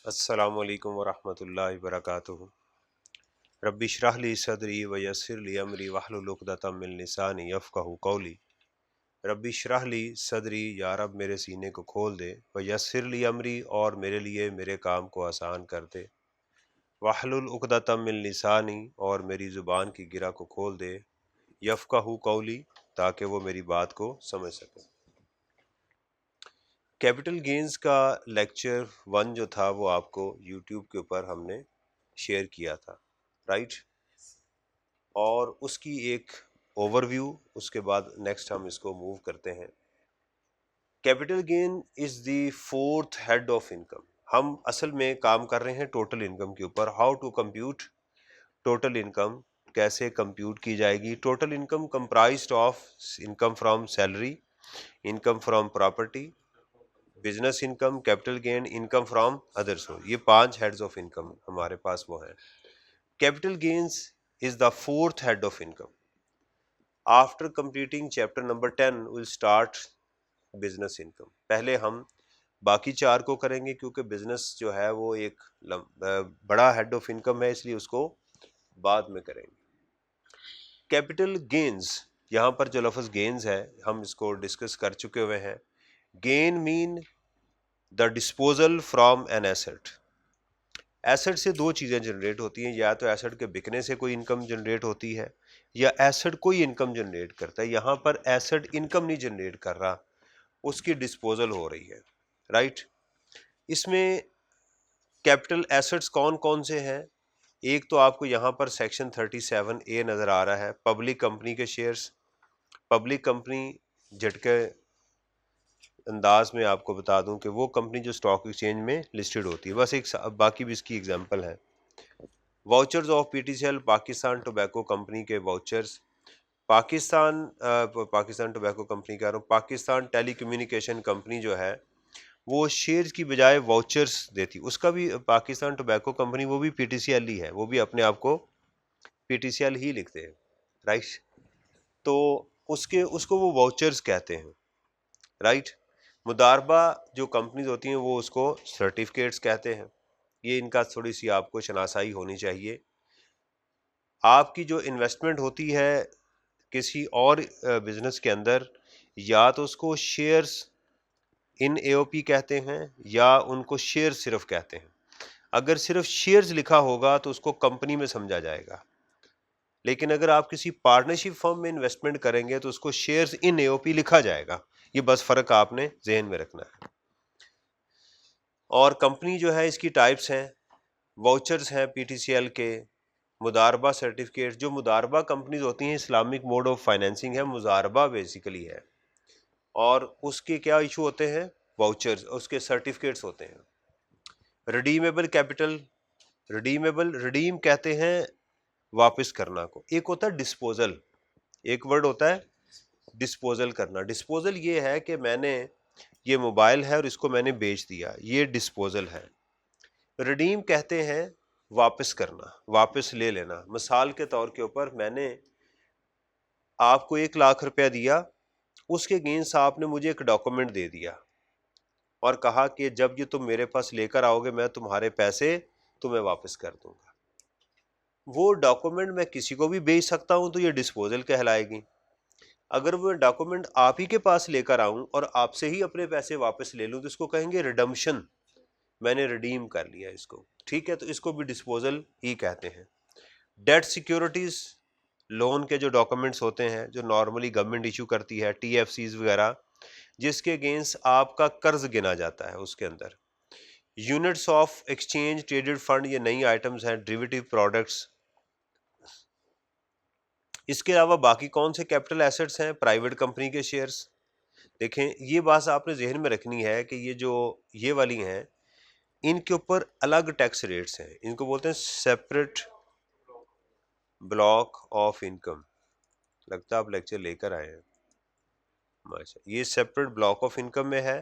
अस्सलामुअलैकुम वरहमतुल्लाहि वबरकातुहू। रब्बि इश्रह ली सदरी व यस्सिर ली अमरी वहलुल उक़दतम मिन लिसानी यफ़क़हू क़ौली। रब्बि इश्रह ली सदरी, या रब मेरे सीने को खोल दे, व यस्सिर ली अमरी, और मेरे लिए मेरे काम को आसान कर दे, वहलुल उक़दतम मिन लिसानी, और मेरी ज़ुबान की गिरा को खोल दे, यफ़क़हू क़ौली, ताकि वो मेरी बात को समझ सके। कैपिटल गेंस का लेक्चर 1 जो था वो आपको यूट्यूब के ऊपर हमने शेयर किया था, राइट। और उसकी एक ओवरव्यू, उसके बाद नेक्स्ट हम इसको मूव करते हैं। Capital gain is the fourth head of income. हम असल में काम कर रहे हैं टोटल इनकम के ऊपर। How to compute total income, कैसे कंप्यूट की जाएगी। Total income comprised of income from salary, income from property, business income, capital gain, income from other source. ये 5 हेड्स ऑफ इनकम हमारे पास वो हैं। Capital gains is the fourth head of income. After completing chapter number 10 will start business income. पहले हम बाकी 4 को करेंगे, क्योंकि बिजनेस जो है वो एक बड़ा हेड ऑफ इनकम है, इसलिए उसको बाद में करेंगे। कैपिटल गेन्स, यहाँ पर जो लफ्ज़ गेन्स है हम इसको डिस्कस कर चुके हुए हैं। Gain mean the disposal from an asset. Asset से 2 चीज़ें जनरेट होती हैं, या तो एसेट के बिकने से कोई इनकम जनरेट होती है, या एसेट कोई इनकम जनरेट करता है। यहाँ पर एसेट इनकम नहीं जनरेट कर रहा, उसकी डिस्पोजल हो रही है, राइट। इसमें कैपिटल एसेट्स कौन कौन से हैं? एक तो आपको यहाँ पर सेक्शन 37A नज़र आ रहा है, पब्लिक कंपनी के शेयर्स। पब्लिक कंपनी झटके अंदाज में आपको बता दूं कि वो कंपनी जो स्टॉक एक्सचेंज में लिस्टेड होती है। बस एक बाकी भी इसकी एग्जांपल है। Vouchers of PTCL, Pakistan tobacco company के वाउचर्स। पाकिस्तान टोबैको कंपनी कह रहा हूँ, पाकिस्तान टेलीकम्युनिकेशन कंपनी जो है वो शेयर्स की बजाय वाउचर्स देती। उसका भी पाकिस्तान टोबैको कंपनी, वो भी पीटीसीएल ही है, वो भी अपने आप को पीटीसीएल ही लिखते हैं, राइट। तो उसको वो वाउचर्स कहते हैं, राइट। मुदारबा जो कंपनीज होती हैं वो उसको सर्टिफिकेट्स कहते हैं। ये इनका थोड़ी सी आपको शनासाई होनी चाहिए। आपकी जो इन्वेस्टमेंट होती है किसी और बिजनेस के अंदर, या तो उसको शेयर्स इन एओपी कहते हैं, या उनको शेयर सिर्फ कहते हैं। अगर सिर्फ शेयर्स लिखा होगा तो उसको कंपनी में समझा जाएगा, लेकिन अगर आप किसी पार्टनरशिप फर्म में इन्वेस्टमेंट करेंगे तो उसको शेयर्स इन एओपी लिखा जाएगा। ये बस फर्क आपने जहन में रखना है। और कंपनी जो है इसकी टाइप्स हैं, वाउचर्स हैं पीटीसीएल के, मुदारबा सर्टिफिकेट। जो मुदारबा कंपनीज होती हैं इस्लामिक मोड ऑफ फाइनेंसिंग है, मुजारबा बेसिकली है। और उसके क्या इशू होते हैं? वाउचर्स, उसके सर्टिफिकेट्स होते हैं। रिडीमेबल कैपिटल, रिडीम कहते हैं वापस करना को। एक होता है डिस्पोजल, एक वर्ड होता है डिस्पोजल करना। डिस्पोजल ये है कि मैंने ये मोबाइल है और इसको मैंने बेच दिया, ये डिस्पोजल है। रिडीम कहते हैं वापस करना, वापस ले लेना। मिसाल के तौर के ऊपर मैंने आपको 1 लाख रुपया दिया, उसके अगेंस्ट आपने मुझे एक डॉक्यूमेंट दे दिया और कहा कि जब ये तुम मेरे पास लेकर आओगे मैं तुम्हारे पैसे तुम्हें वापस कर दूंगा। वो डॉक्यूमेंट मैं किसी को भी बेच सकता हूं तो ये डिस्पोजल कहलाएगी। अगर वो डॉक्यूमेंट आप ही के पास लेकर आऊं और आपसे ही अपने पैसे वापस ले लूं तो इसको कहेंगे रिडम्पशन, मैंने रिडीम कर लिया इसको, ठीक है। तो इसको भी डिस्पोजल ही कहते हैं। डेट सिक्योरिटीज, लोन के जो डॉक्यूमेंट्स होते हैं जो नॉर्मली गवर्नमेंट इशू करती है, टीएफसीज वगैरह, जिसके अगेंस्ट आपका कर्ज गिना जाता है उसके अंदर। Units of exchange traded fund, ये नई आइटम्स हैं, डेरिवेटिव प्रोडक्ट्स। इसके अलावा बाकी कौन से कैपिटल एसेट्स हैं? प्राइवेट कंपनी के शेयर्स। देखें, ये बात आपने जहन में रखनी है कि ये वाली हैं, इनके ऊपर अलग टैक्स रेट्स हैं। इनको बोलते हैं सेपरेट ब्लॉक ऑफ इनकम। लगता है आप लेक्चर लेकर आए हैं, माशा। ये सेपरेट ब्लॉक ऑफ इनकम में है,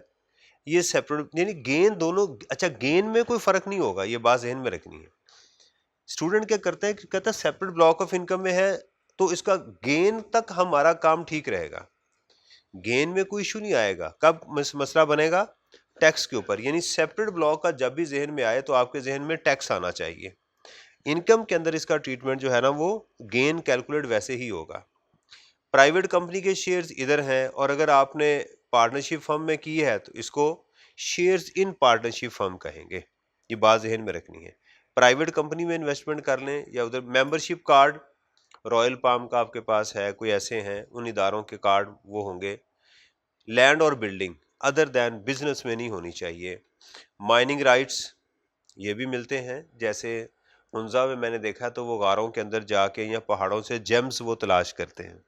ये सेपरेट यानी गेन दोनों। अच्छा, गेन में कोई फर्क नहीं होगा, ये बात जहन में रखनी है। स्टूडेंट क्या करता है कि कहता है सेपरेट ब्लॉक ऑफ इनकम में है तो इसका गेन तक हमारा काम ठीक रहेगा, गेन में कोई इशू नहीं आएगा। कब मसला बनेगा? टैक्स के ऊपर, यानी सेपरेट ब्लॉक का जब भी जहन में आए तो आपके जहन में टैक्स आना चाहिए। इनकम के अंदर इसका ट्रीटमेंट जो है ना वो गेन कैलकुलेट वैसे ही होगा। प्राइवेट कंपनी के शेयर्स इधर हैं, और अगर आपने पार्टनरशिप फर्म में की है तो इसको शेयर्स इन पार्टनरशिप फर्म कहेंगे। ये बात जहन में रखनी है। प्राइवेट कंपनी में इन्वेस्टमेंट कर लें या उधर मेंबरशिप कार्ड रॉयल पाम का आपके पास है, कोई ऐसे हैं उन इदारों के कार्ड वो होंगे। लैंड और बिल्डिंग अदर दैन बिजनेस में नहीं होनी चाहिए। माइनिंग राइट्स ये भी मिलते हैं, जैसे हुंजा में मैंने देखा तो वो गारों के अंदर जाके या पहाड़ों से जेम्स वो तलाश करते हैं,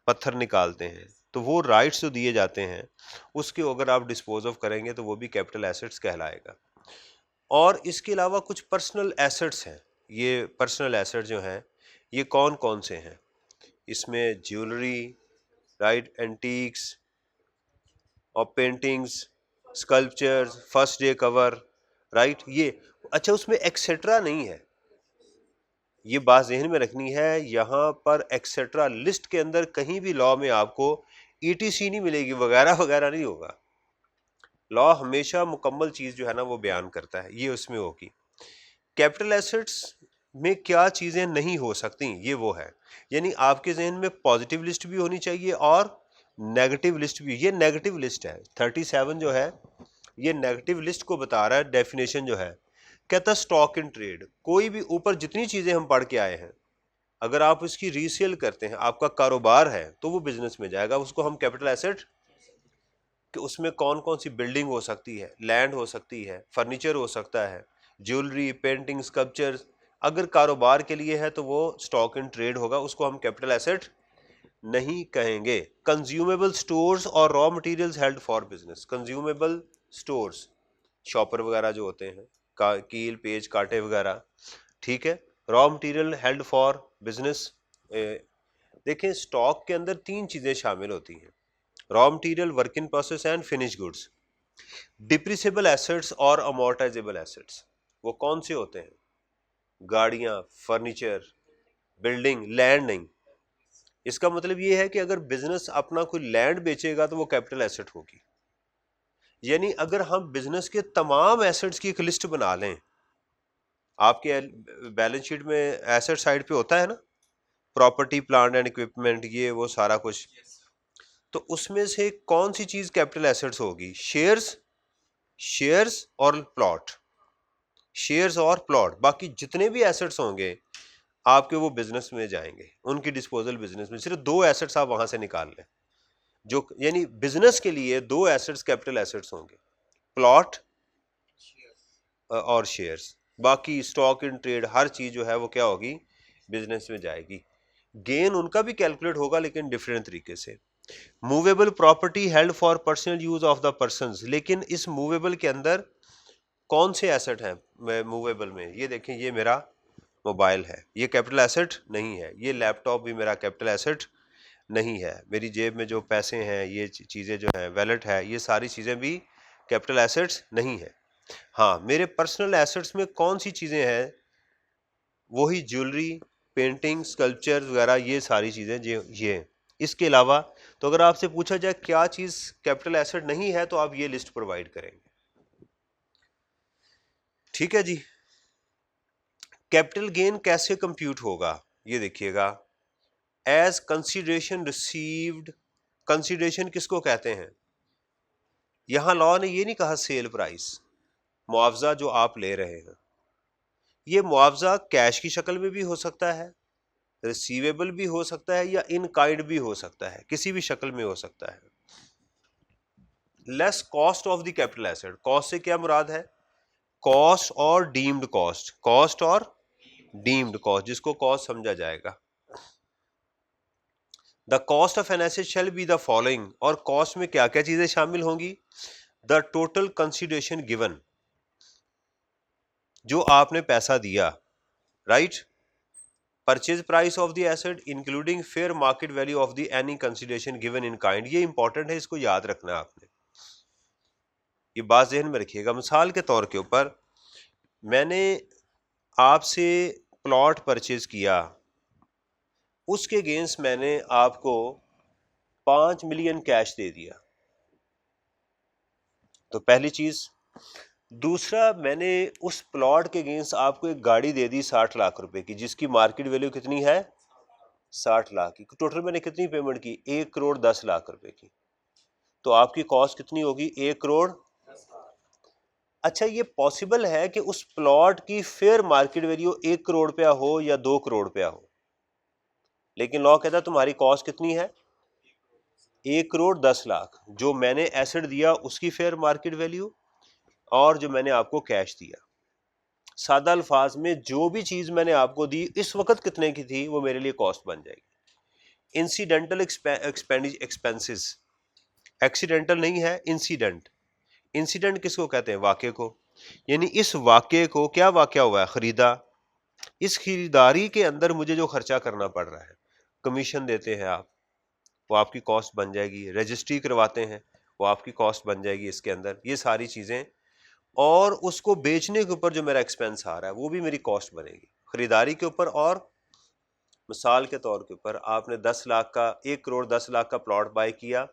पत्थर निकालते हैं, तो वो राइट्स जो दिए जाते हैं उसके अगर आप डिस्पोज ऑफ करेंगे तो वो भी कैपिटल एसेट्स कहलाएगा। और इसके अलावा कुछ पर्सनल एसेट्स हैं। ये पर्सनल एसेट जो हैं ये कौन कौन से हैं? इसमें ज्वेलरी, राइट, एंटीक्स और paintings, sculptures, first day cover, right, ये अच्छा उसमें एक्सेट्रा नहीं है, ये बात जहन में रखनी है। यहाँ पर एक्सेट्रा लिस्ट के अंदर कहीं भी लॉ में आपको ईटीसी नहीं मिलेगी, वगैरह वगैरह नहीं होगा। लॉ हमेशा मुकम्मल चीज जो है ना वो बयान करता है, ये उसमें होगी। कैपिटल एसेट्स में क्या चीजें नहीं हो सकती ये वो है, यानी आपके जहन में पॉजिटिव लिस्ट भी होनी चाहिए और नेगेटिव लिस्ट भी। ये नेगेटिव लिस्ट है 37 जो है, ये नेगेटिव लिस्ट को बता रहा है। डेफिनेशन जो है कहता है स्टॉक इन ट्रेड, कोई भी ऊपर जितनी चीजें हम पढ़ के आए हैं अगर आप इसकी रीसेल करते हैं, आपका कारोबार है तो वो बिजनेस में जाएगा, उसको हम कैपिटल एसेट। कि उसमें कौन कौन सी बिल्डिंग हो सकती है, लैंड हो सकती है, फर्नीचर हो सकता है, ज्वेलरी, पेंटिंग, स्कल्पचर्स। अगर कारोबार के लिए है तो वो स्टॉक इन ट्रेड होगा, उसको हम कैपिटल एसेट नहीं कहेंगे। कंज्यूमेबल स्टोर्स और raw materials held for business. Consumable stores shopper वगैरह जो होते हैं, कील, पेज, कांटे वगैरह, ठीक है। Raw material held for business. देखें स्टॉक के अंदर तीन चीजें शामिल होती हैं, raw material, work in process and finish goods. Depreciable assets और अमोर्टाइजेबल एसेट्स वो कौन से होते हैं? गाड़ियां, फर्नीचर, बिल्डिंग, लैंड नहीं। इसका मतलब ये है कि अगर बिजनेस अपना कोई लैंड बेचेगा तो वो कैपिटल एसेट होगी। यानी अगर हम बिजनेस के तमाम एसेट्स की एक लिस्ट बना लें, आपके बैलेंस शीट में एसेट साइड पे होता है ना, प्रॉपर्टी, प्लांट एंड इक्विपमेंट, ये वो सारा कुछ, तो उसमें से कौन सी चीज कैपिटल एसेट्स होगी? शेयर्स, शेयर्स और प्लॉट, शेयर्स और प्लॉट। बाकी जितने भी एसेट्स होंगे आपके वो बिजनेस में जाएंगे, उनकी डिस्पोजल बिजनेस में। सिर्फ दो एसेट्स आप वहां से निकाल लें जो, यानी बिजनेस के लिए दो एसेट्स कैपिटल एसेट्स होंगे, प्लॉट और शेयर्स। बाकी स्टॉक इन ट्रेड हर चीज जो है वो क्या होगी? बिजनेस में जाएगी। गेन उनका भी कैलकुलेट होगा लेकिन डिफरेंट तरीके से। Movable property held for personal use of the persons. लेकिन इस मूवेबल के अंदर कौन से एसेट हैं मूवेबल में? ये देखें, ये मेरा मोबाइल है, ये कैपिटल एसेट नहीं है। ये लैपटॉप भी मेरा कैपिटल एसेट नहीं है। मेरी जेब में जो पैसे हैं, ये चीज़ें जो हैं, वैलेट है, ये सारी चीज़ें भी कैपिटल एसेट्स नहीं है। हाँ, मेरे पर्सनल एसेट्स में कौन सी चीज़ें हैं? वही ज्वेलरी, पेंटिंग, स्कल्पचर वगैरह, ये सारी चीज़ें ये। इसके अलावा तो अगर आपसे पूछा जाए क्या चीज़ कैपिटल एसेट नहीं है तो आप ये लिस्ट प्रोवाइड करेंगे, ठीक है जी। कैपिटल गेन कैसे कंप्यूट होगा? ये देखिएगा, एज कंसिडरेशन रिसीव्ड। कंसिडरेशन किसको कहते हैं? यहां लॉ ने ये नहीं कहा सेल प्राइस, मुआवजा जो आप ले रहे हैं, ये मुआवजा कैश की शक्ल में भी हो सकता है, रिसीवेबल भी हो सकता है, या इन काइंड भी हो सकता है, किसी भी शक्ल में हो सकता है। Less cost of the capital asset. Cost से क्या मुराद है? कॉस्ट और डीम्ड कॉस्ट, कॉस्ट और डीम्ड कॉस्ट, जिसको कॉस्ट समझा जाएगा। The cost of an asset shell be the following. और कॉस्ट में क्या क्या चीजें शामिल होंगी? द टोटल कंसिडरेशन गिवन, जो आपने पैसा दिया, right. Purchase price of the asset including fair market value of the any consideration given in kind. ये इंपॉर्टेंट है, इसको याद रखना है आपने, ये बात जहन में रखिएगा। मिसाल के तौर के ऊपर मैंने आपसे प्लॉट परचेज किया, उसके अगेंस्ट मैंने आपको 5 मिलियन कैश दे दिया, तो पहली चीज। दूसरा, मैंने उस प्लॉट के अगेंस्ट आपको एक गाड़ी दे दी 60 लाख रुपए की, जिसकी मार्केट वैल्यू कितनी है? 60 लाख की। टोटल मैंने कितनी पेमेंट की? 1 करोड़ 10 लाख रुपए की। तो आपकी कॉस्ट कितनी होगी? 1 करोड़। अच्छा, ये पॉसिबल है कि उस प्लॉट की फेयर मार्केट वैल्यू 1 करोड़ रुपया हो या 2 करोड़ रुपया हो, लेकिन लॉ कहता है तुम्हारी कॉस्ट कितनी है? 1 करोड़ 10 लाख। जो मैंने एसेट दिया उसकी फेयर मार्केट वैल्यू, और जो मैंने आपको कैश दिया। सादा अल्फाज में, जो भी चीज मैंने आपको दी इस वक्त कितने की थी, वो मेरे लिए कॉस्ट बन जाएगी। इंसिडेंटल एक्सपेंसेस, एक्सीडेंटल नहीं है, इंसिडेंट। इंसिडेंट किसको कहते हैं? वाक़े को। यानी इस वाक़े को, क्या वाक़या हुआ है? खरीदा। इस खरीदारी के अंदर मुझे जो खर्चा करना पड़ रहा है, कमीशन देते हैं आप, वो आपकी कॉस्ट बन जाएगी। रजिस्ट्री करवाते हैं, वो आपकी कॉस्ट बन जाएगी इसके अंदर। ये सारी चीज़ें, और उसको बेचने के ऊपर जो मेरा एक्सपेंस आ रहा है वो भी मेरी कॉस्ट बनेगी खरीदारी के ऊपर। और मिसाल के तौर के ऊपर आपने 10 लाख का, 1 करोड़ 10 लाख का प्लॉट बाय किया,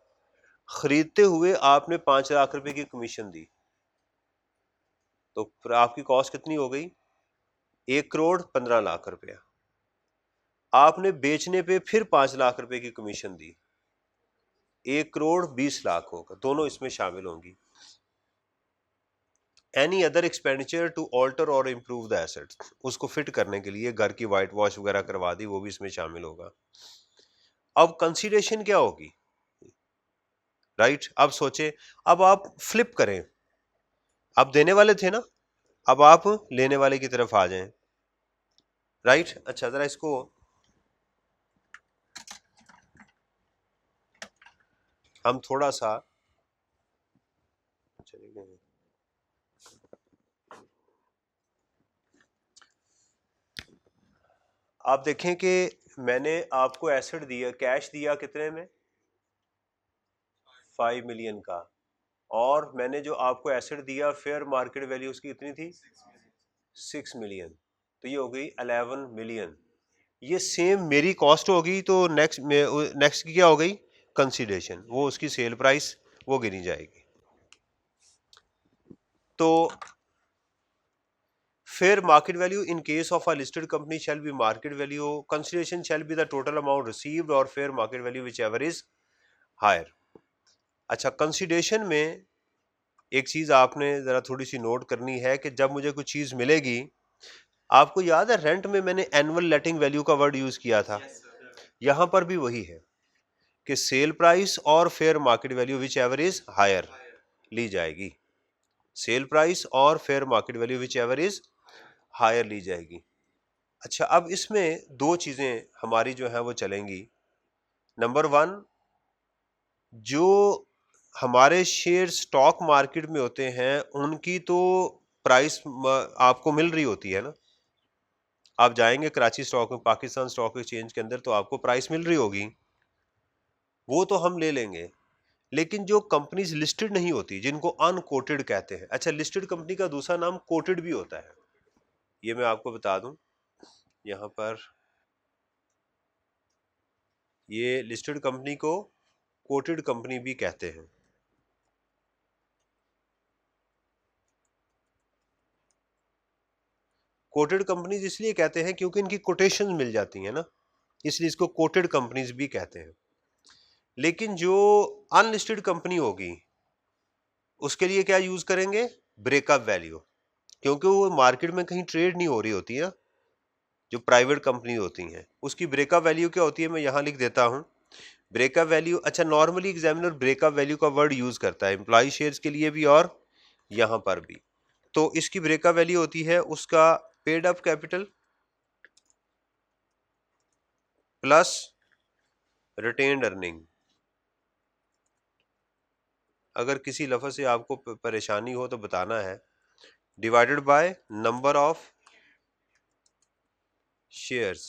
खरीदते हुए आपने 5 लाख रुपए की कमीशन दी, तो फिर आपकी कॉस्ट कितनी हो गई? 1 करोड़ 15 लाख रुपया। आपने बेचने पे फिर 5 लाख रुपए की कमीशन दी, 1 करोड़ 20 लाख होगा। दोनों इसमें शामिल होंगी। Any other expenditure to alter और इम्प्रूव द एसेट्स, उसको फिट करने के लिए घर की वाइट वॉश वगैरह करवा दी, वो भी इसमें शामिल होगा। अब कंसीडरेशन क्या होगी? राइट, अब सोचे, अब आप फ्लिप करें। आप देने वाले थे ना, अब आप लेने वाले की तरफ आ जाएं। राइट, अच्छा जरा इसको हम थोड़ा सा चले गए। आप देखें कि मैंने आपको एसेट दिया, कैश दिया कितने में? 5 मिलियन का। और मैंने जो आपको एसेट दिया, फेयर मार्केट वैल्यू उसकी कितनी थी? 6 मिलियन। तो ये हो गई 11 मिलियन। ये सेम मेरी कॉस्ट होगी, तो नेक्स्ट की क्या हो गई? कंसीडरेशन, वो उसकी सेल प्राइस, वो गिनी जाएगी। तो fair market value in case of a listed company shall be market value, consideration shall be the total amount received, or fair market value whichever is higher। अच्छा, कंसीडरेशन में एक चीज आपने जरा थोड़ी सी नोट करनी है कि जब मुझे कुछ चीज मिलेगी, आपको याद है रेंट में मैंने एनुअल लेटिंग वैल्यू का वर्ड यूज किया था, यहां पर भी वही है कि सेल प्राइस और fair market value whichever is higher ली जाएगी। सेल प्राइस और fair market value whichever is higher ली जाएगी। अच्छा, अब इसमें दो चीजें हमारी जो है वो चलेंगी। नंबर 1, जो हमारे शेयर स्टॉक मार्केट में होते हैं उनकी तो प्राइस आपको मिल रही होती है ना। आप जाएंगे कराची स्टॉक में, पाकिस्तान स्टॉक एक्सचेंज के अंदर, तो आपको प्राइस मिल रही होगी, वो तो हम ले लेंगे। लेकिन जो कंपनीज लिस्टेड नहीं होती, जिनको अनकोटेड कहते हैं, अच्छा लिस्टेड कंपनी का दूसरा नाम कोटेड भी होता है, ये मैं आपको बता दूं। यहां पर ये लिस्टेड कंपनी को कोटेड कंपनी भी कहते हैं। कोटेड कंपनीज इसलिए कहते हैं क्योंकि इनकी कोटेशन मिल जाती है ना, इसलिए इसको कोटेड कंपनीज भी कहते हैं। लेकिन जो अनलिस्टेड कंपनी होगी उसके लिए क्या यूज करेंगे? ब्रेकअप वैल्यू, क्योंकि वो मार्केट में कहीं ट्रेड नहीं हो रही होती है। जो प्राइवेट कंपनी होती हैं उसकी ब्रेकअप वैल्यू क्या होती है, मैं यहां लिख देता हूं। ब्रेकअप वैल्यू, अच्छा नॉर्मली एग्जामिनर ब्रेकअप वैल्यू का वर्ड यूज करता है एम्प्लॉय शेयर्स के लिए भी और यहां पर भी। तो इसकी ब्रेकअप वैल्यू होती है उसका paid up capital plus retained earning. अगर किसी लफ्ज से आपको परेशानी हो तो बताना है। Divided by number of shares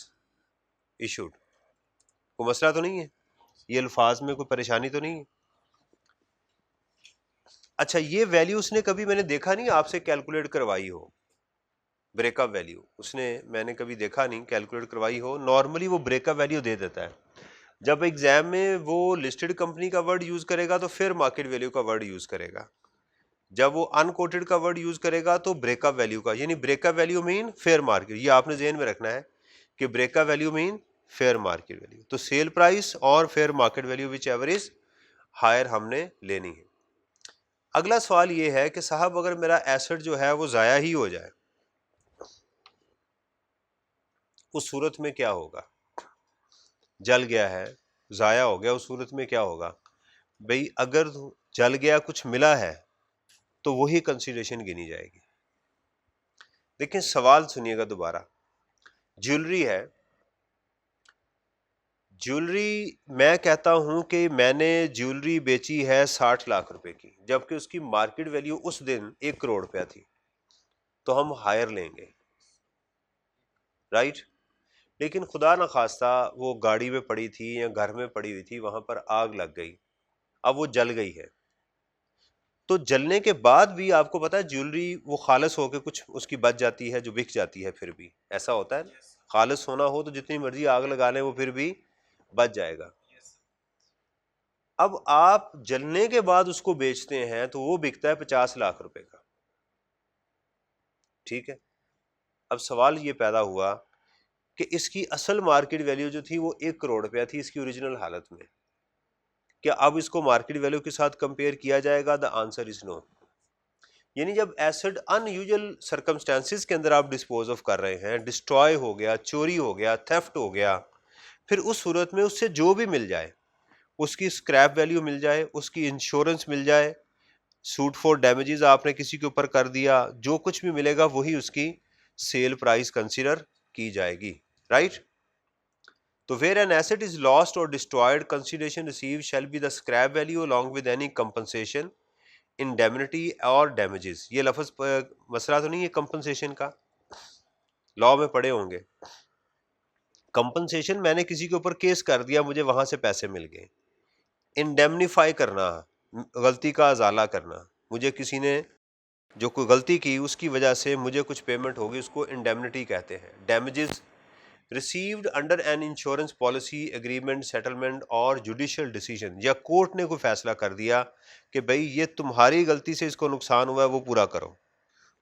issued. कोई मसला तो नहीं है? ये अल्फाज में कोई परेशानी तो नहीं है? अच्छा, ये वैल्यू उसने कभी, मैंने देखा नहीं आपसे कैलकुलेट करवाई हो। ब्रेकअप वैल्यू उसने, मैंने कभी देखा नहीं कैलकुलेट करवाई हो। नॉर्मली वो ब्रेकअप वैल्यू दे देता है। जब एग्जाम में वो लिस्टेड कंपनी का वर्ड यूज करेगा तो फिर मार्केट वैल्यू का वर्ड यूज करेगा। जब वो अनकोटेड का वर्ड यूज करेगा तो ब्रेकअप वैल्यू का, यानी breakup value mean fair market, ये आपने जेहन में रखना है कि breakup value mean fair market value. तो सेल प्राइस और fair market value whichever is higher हमने लेनी है। अगला सवाल ये है कि साहब अगर मेरा एसेट जो है वो जाया ही हो जाए, उस सूरत में क्या होगा? जल गया है, जाया हो गया, उस सूरत में क्या होगा? भाई अगर जल गया कुछ मिला है तो वही कंसीडरेशन गिनी जाएगी। लेकिन सवाल सुनिएगा दोबारा, ज्वेलरी है, ज्वेलरी मैं कहता हूं कि मैंने ज्वेलरी बेची है 60 लाख रुपए की, जबकि उसकी मार्केट वैल्यू उस दिन 1 करोड़ रुपया थी, तो हम हायर लेंगे, राइट? लेकिन खुदा न खास्ता वो गाड़ी में पड़ी थी या घर में पड़ी हुई थी, वहां पर आग लग गई, अब वो जल गई है। तो जलने के बाद भी आपको पता है ज्वेलरी वो खालिस होकर कुछ उसकी बच जाती है जो बिक जाती है, फिर भी ऐसा होता है। खालिस होना हो तो जितनी मर्जी आग लगा लें वो फिर भी बच जाएगा। अब आप जलने के बाद उसको बेचते हैं तो वो बिकता है 50 लाख रुपए का, ठीक है। अब सवाल ये पैदा हुआ कि इसकी असल मार्केट वैल्यू जो थी वो 1 करोड़ रुपया थी इसकी ओरिजिनल हालत में, क्या अब इसको मार्केट वैल्यू के साथ कंपेयर किया जाएगा? The answer is no. यानी जब एसेट अनयूजुअल सर्कमस्टेंसेस के अंदर आप डिस्पोज ऑफ कर रहे हैं, डिस्ट्रॉय हो गया, चोरी हो गया, थेफ्ट हो गया, फिर उस सूरत में उससे जो भी मिल जाए, उसकी स्क्रैप वैल्यू मिल जाए, उसकी इंश्योरेंस मिल जाए, सूट फॉर डैमेजेस आपने किसी के ऊपर कर दिया, जो कुछ भी मिलेगा वही उसकी सेल प्राइस कंसीडर की जाएगी, राइट? तो where an asset is lost और destroyed, consideration receive shall be the scrap value along with any compensation, indemnity और डैमेजेस। ये लफ्ज मसला तो नहीं है कंपनसेशन का, लॉ में पढ़े होंगे। कंपनसेशन मैंने किसी के ऊपर केस कर दिया, मुझे वहां से पैसे मिल गए। इंडेमनीफाई करना, गलती का अजाला करना, मुझे किसी ने जो कोई गलती की उसकी वजह से मुझे कुछ पेमेंट होगी, उसको इंडेमनिटी कहते हैं। Damages received under an insurance policy, agreement, settlement और जुडिशियल डिसीजन, या कोर्ट ने कोई फैसला कर दिया कि भाई ये तुम्हारी गलती से इसको नुकसान हुआ है वो पूरा करो,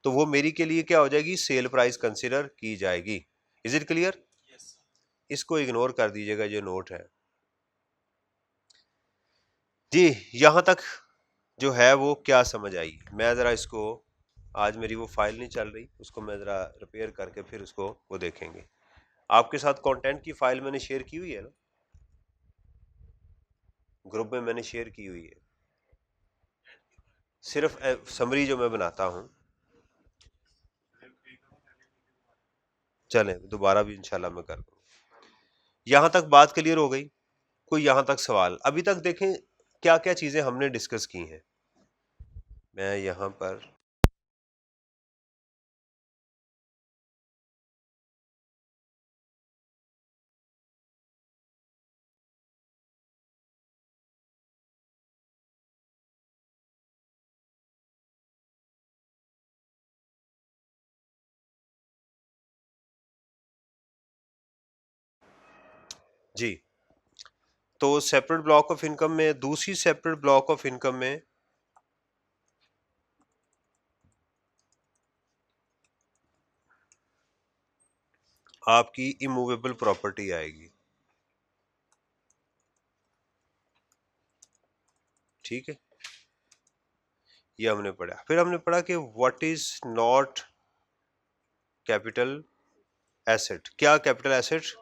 तो वो मेरी के लिए क्या हो जाएगी? सेल प्राइस कंसिडर की जाएगी। Is it clear? इसको इग्नोर कर दीजिएगा, ये नोट है जी। यहां तक जो है वो क्या समझ आई? मैं जरा इसको, आज मेरी वो फाइल नहीं चल रही, उसको मैं जरा रिपेयर करके फिर उसको वो देखेंगे। आपके साथ कंटेंट की फाइल मैंने शेयर की हुई है ना, ग्रुप में मैंने शेयर की हुई है, सिर्फ समरी जो मैं बनाता हूं। चलें दोबारा भी इंशाल्लाह मैं कर दूंगा। यहां तक बात क्लियर हो गई? कोई यहां तक सवाल? अभी तक देखें क्या क्या चीजें हमने डिस्कस की हैं। मैं यहां पर जी, तो सेपरेट ब्लॉक ऑफ इनकम में, दूसरी सेपरेट ब्लॉक ऑफ इनकम में आपकी इमूवेबल प्रॉपर्टी आएगी, ठीक है। ये हमने पढ़ा। फिर हमने पढ़ा कि what is not capital asset, क्या कैपिटल एसेट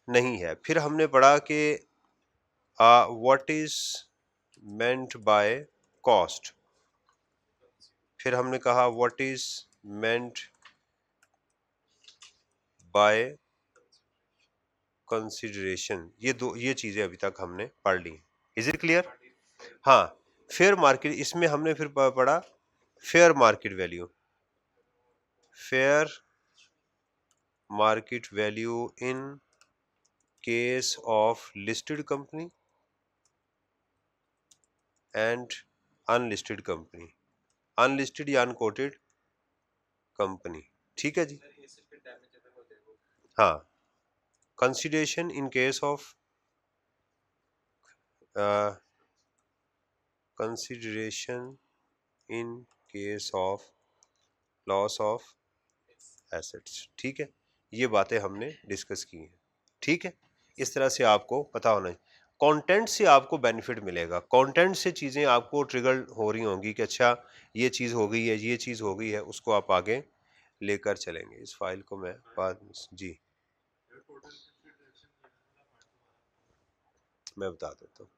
नहीं है। फिर हमने पढ़ा कि what is meant by cost. फिर हमने कहा what is meant by consideration. ये चीजें अभी तक हमने पढ़ ली। Is it clear? हाँ, फेयर मार्केट, इसमें हमने फिर पढ़ा fair market value, fair market value in case of listed company and unlisted company, unlisted या अनकोटेड कंपनी, ठीक है जी। हाँ, consideration in case of consideration in case of loss of assets. ठीक है, ये बातें हमने डिस्कस की हैं। ठीक है, इस तरह से आपको पता होना है। कंटेंट से आपको बेनिफिट मिलेगा, कंटेंट से चीज़ें आपको ट्रिगर हो रही होंगी कि अच्छा ये चीज़ हो गई है, ये चीज़ हो गई है, उसको आप आगे लेकर चलेंगे। इस फाइल को मैं बाद में जी मैं बता देता हूँ।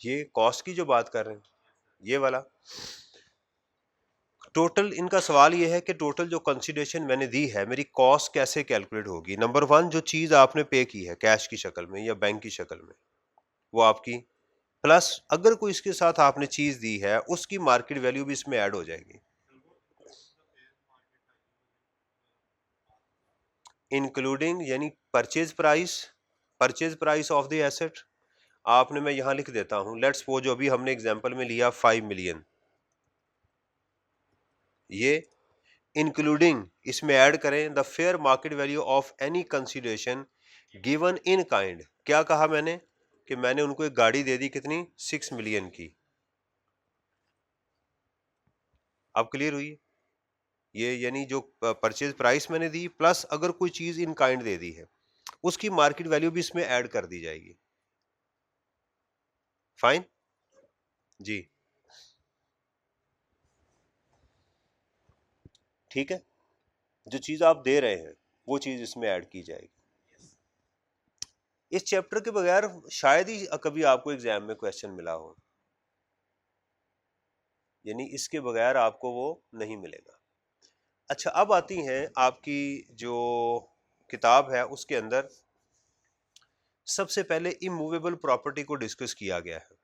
ये कॉस्ट की जो बात कर रहे हैं, ये वाला टोटल, इनका सवाल ये है कि टोटल जो कंसिडरेशन मैंने दी है, मेरी कॉस्ट कैसे कैलकुलेट होगी। नंबर वन, जो चीज़ आपने पे की है कैश की शक्ल में या बैंक की शक्ल में, वो आपकी, प्लस अगर कोई इसके साथ आपने चीज़ दी है उसकी मार्केट वैल्यू भी इसमें ऐड हो जाएगी, इंक्लूडिंग यानी purchase price of the asset आपने, मैं यहां लिख देता हूं, लेट्स सपोज जो अभी हमने एग्जांपल में लिया 5 मिलियन, ये इंक्लूडिंग इसमें ऐड करें the fair market value of any consideration given in kind. क्या कहा मैंने कि मैंने उनको एक गाड़ी दे दी, कितनी, 6 मिलियन की। अब क्लियर हुई ये, यानी जो परचेज प्राइस मैंने दी प्लस अगर कोई चीज इन काइंड दे दी है उसकी मार्केट वैल्यू भी इसमें ऐड कर दी जाएगी। फाइन जी, ठीक है, जो चीज आप दे रहे हैं वो चीज इसमें ऐड की जाएगी। इस चैप्टर के बगैर शायद ही कभी आपको एग्जाम में क्वेश्चन मिला हो, यानी इसके बगैर आपको वो नहीं मिलेगा। अच्छा, अब आती हैं आपकी जो किताब है उसके अंदर सबसे पहले इमूवेबल प्रॉपर्टी को डिस्कस किया गया है।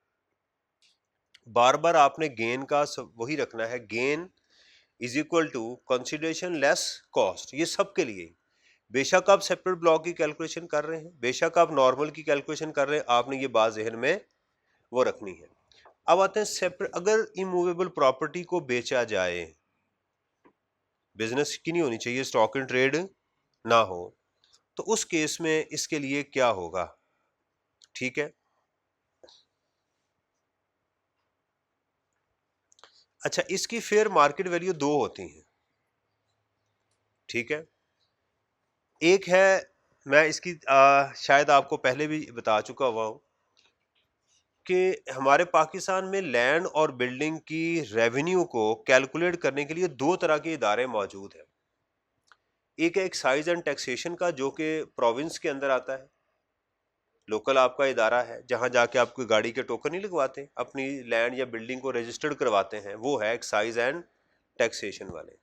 बार बार आपने गेन का वही रखना है, gain is equal to consideration less cost, ये सबके लिए। बेशक आप सेपरेट ब्लॉक की कैलकुलेशन कर रहे हैं, बेशक आप नॉर्मल की कैलकुलेशन कर रहे हैं, आपने ये बात जहन में वो रखनी है। अब आते हैं सेपरेट, अगर इमूवेबल प्रॉपर्टी को बेचा जाए, बिजनेस की नहीं होनी चाहिए, स्टॉक इन ट्रेड ना हो, तो उस केस में इसके लिए क्या होगा। ठीक है, अच्छा, इसकी फेयर मार्केट वैल्यू दो होती हैं। ठीक है, एक है, मैं इसकी शायद आपको पहले भी बता चुका हुआ हूं कि हमारे पाकिस्तान में लैंड और बिल्डिंग की रेवेन्यू को कैलकुलेट करने के लिए दो तरह के इदारे मौजूद हैं। एक है एक्साइज एंड टैक्सेशन का, जो कि प्रोविंस के अंदर आता है, लोकल आपका इदारा है, जहां जाके आप कोई गाड़ी के टोकन नहीं लगवाते, अपनी लैंड या बिल्डिंग को रजिस्टर्ड करवाते हैं, वो है एक्साइज एंड टैक्सेशन वाले।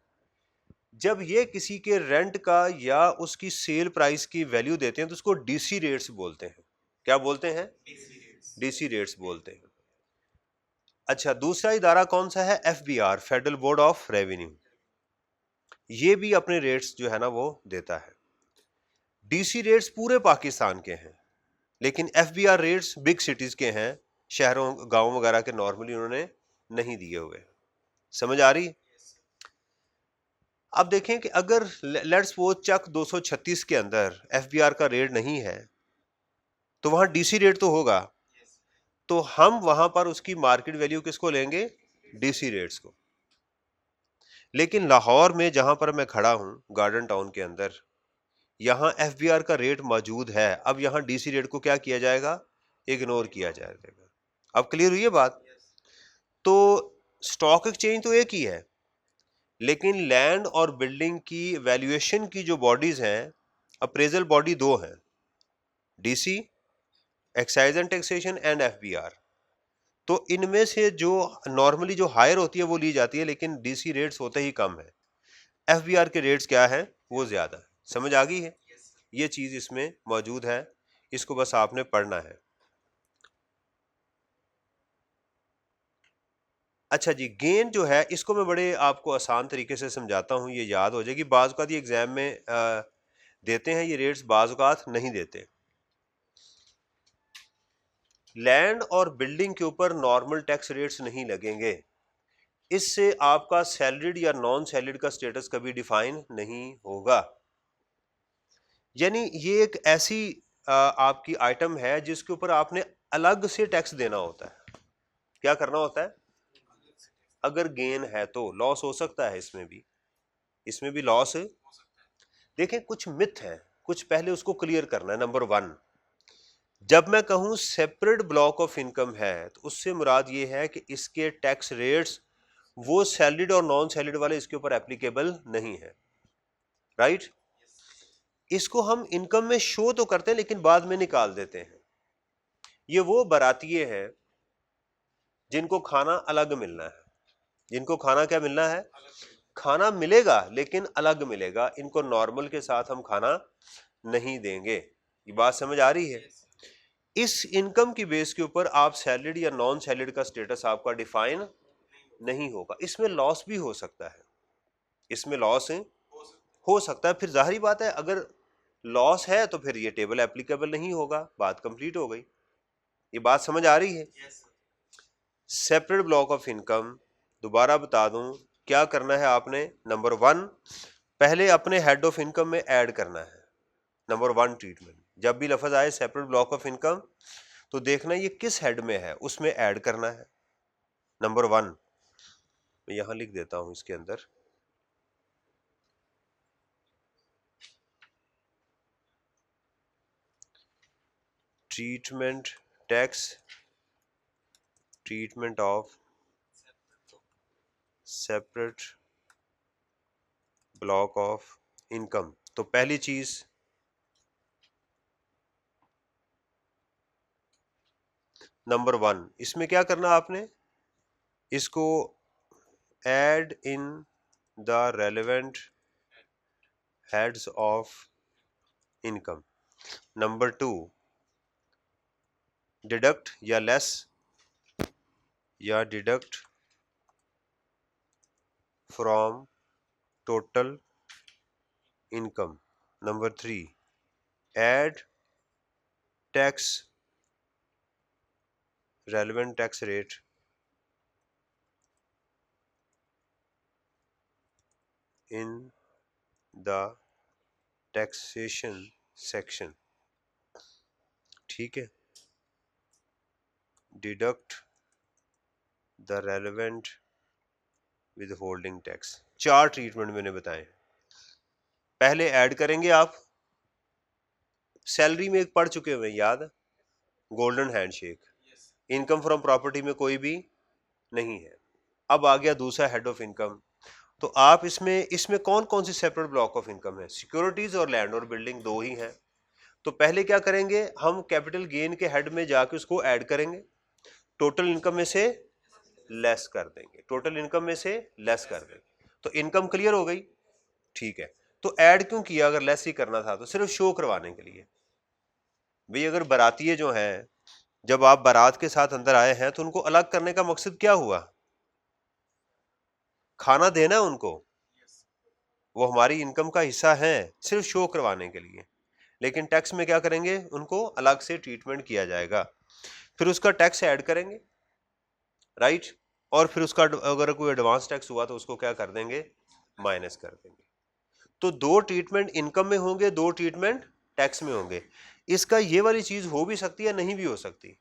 जब ये किसी के रेंट का या उसकी सेल प्राइस की वैल्यू देते हैं तो उसको डीसी रेट्स बोलते हैं। क्या बोलते हैं, डीसी रेट्स बोलते हैं। अच्छा, दूसरा इदारा कौन सा है, FBR, federal board of revenue, ये भी अपने रेट्स जो है ना वो देता है। डीसी रेट्स पूरे पाकिस्तान के हैं, लेकिन एफबीआर रेट्स बिग सिटीज के हैं, शहरों गांवों वगैरह के नॉर्मली उन्होंने नहीं दिए हुए। समझ आ रही। अब देखें कि अगर लेट्स सपोज चक 236 के अंदर एफबीआर का रेट नहीं है तो वहां डीसी रेट तो होगा, तो हम वहां पर उसकी मार्केट वैल्यू किसको लेंगे, डीसी रेट्स को। लेकिन लाहौर में जहां पर मैं खड़ा हूं गार्डन टाउन के अंदर, यहां एफबीआर का रेट मौजूद है, अब यहां डीसी रेट को क्या किया जाएगा, इग्नोर किया जाएगा। अब क्लियर हुई है बात। तो स्टॉक एक्सचेंज तो एक ही है, लेकिन लैंड और बिल्डिंग की वैल्यूएशन की जो बॉडीज हैं, अप्रेजल बॉडी दो हैं, DC, excise and taxation and FBR. तो इनमें से जो नॉर्मली जो हायर होती है वो ली जाती है, लेकिन डीसी रेट्स होते ही कम है, एफबीआर के रेट्स क्या है वो ज्यादा है। समझ आ गई है, ये चीज इसमें मौजूद है, इसको बस आपने पढ़ना है। अच्छा जी, गेन जो है इसको मैं बड़े आपको आसान तरीके से समझाता हूँ, ये याद हो जाएगी। बाज़ औक़ात ये एग्जाम में देते हैं ये रेट्स, बाज़ औक़ात नहीं देते। लैंड और बिल्डिंग के ऊपर नॉर्मल टैक्स रेट्स नहीं लगेंगे, इससे आपका सैलरीड या नॉन सैलरीड का स्टेटस कभी डिफाइन नहीं होगा। यानी ये एक ऐसी आपकी आइटम है जिसके ऊपर आपने अलग से टैक्स देना होता है। क्या करना होता है? अगर गेन है तो लॉस हो सकता है, इसमें भी लॉस है। देखें कुछ मिथ है, कुछ पहले उसको क्लियर करना है। नंबर 1, जब मैं कहूं सेपरेट ब्लॉक ऑफ इनकम है तो उससे मुराद ये है कि इसके टैक्स रेट्स वो सैलरीड और नॉन सैलरीड वाले इसके ऊपर एप्लीकेबल नहीं है, राइट? इसको हम इनकम में शो तो करते हैं लेकिन बाद में निकाल देते हैं। ये वो बरातिये हैं जिनको खाना अलग मिलना है, जिनको खाना क्या मिलना है? खाना मिलेगा लेकिन अलग मिलेगा, इनको नॉर्मल के साथ हम खाना नहीं देंगे। ये बात समझ आ रही है? इस इनकम की बेस के ऊपर आप सैलरीड या नॉन सैलरीड का स्टेटस आपका डिफाइन नहीं होगा। इसमें लॉस भी हो सकता है, इसमें लॉस हो सकता है। फिर जाहिर बात है अगर लॉस है तो फिर ये टेबल एप्लीकेबल नहीं होगा, बात कंप्लीट हो गई। ये बात समझ आ रही है? सेपरेट ब्लॉक ऑफ इनकम, दोबारा बता दूं क्या करना है आपने। नंबर 1, पहले अपने हेड ऑफ इनकम में ऐड करना है। नंबर 1 ट्रीटमेंट, जब भी लफ्ज आए सेपरेट ब्लॉक ऑफ इनकम तो देखना ये किस हेड में है, उसमें ऐड करना है। नंबर 1 मैं यहां लिख देता हूं इसके अंदर, treatment tax, treatment of separate block of income. तो पहली चीज नंबर 1, इसमें क्या करना आपने, इसको add in the relevant heads of income. Number 2, deduct या लेस या deduct from total income. Number 3, add tax relevant tax rate in the taxation section. ठीक है, deduct the relevant withholding tax. 4 treatment मैंने बताए। पहले ऐड करेंगे आप, salary में एक पढ़ चुके हुए याद, golden handshake, income from property में कोई भी नहीं है। अब आ गया दूसरा हेड ऑफ इनकम, तो आप इसमें इसमें कौन कौन सी सेपरेट ब्लॉक ऑफ इनकम है? सिक्योरिटीज और लैंड और बिल्डिंग, 2 ही हैं। तो पहले क्या करेंगे, हम कैपिटल गेन के हेड में जाके उसको ऐड करेंगे, टोटल इनकम में से लेस कर देंगे, टोटल इनकम में से लेस कर देंगे। तो इनकम क्लियर हो गई, ठीक है। तो ऐड क्यों किया? अगर लेस ही करना था तो सिर्फ शो करवाने के लिए। भाई अगर बारातिये जो हैं, जब आप बारात के साथ अंदर आए हैं तो उनको अलग करने का मकसद क्या हुआ? खाना देना उनको, वो हमारी इनकम का हिस्सा है, सिर्फ शो करवाने के लिए। लेकिन टैक्स में क्या करेंगे, उनको अलग से ट्रीटमेंट किया जाएगा, फिर उसका टैक्स ऐड करेंगे, राइट? और फिर उसका अगर कोई एडवांस टैक्स हुआ तो उसको क्या कर देंगे, माइनस कर देंगे। तो 2 ट्रीटमेंट इनकम में होंगे, 2 ट्रीटमेंट टैक्स में होंगे। इसका ये वाली चीज हो भी सकती है, नहीं भी हो सकती,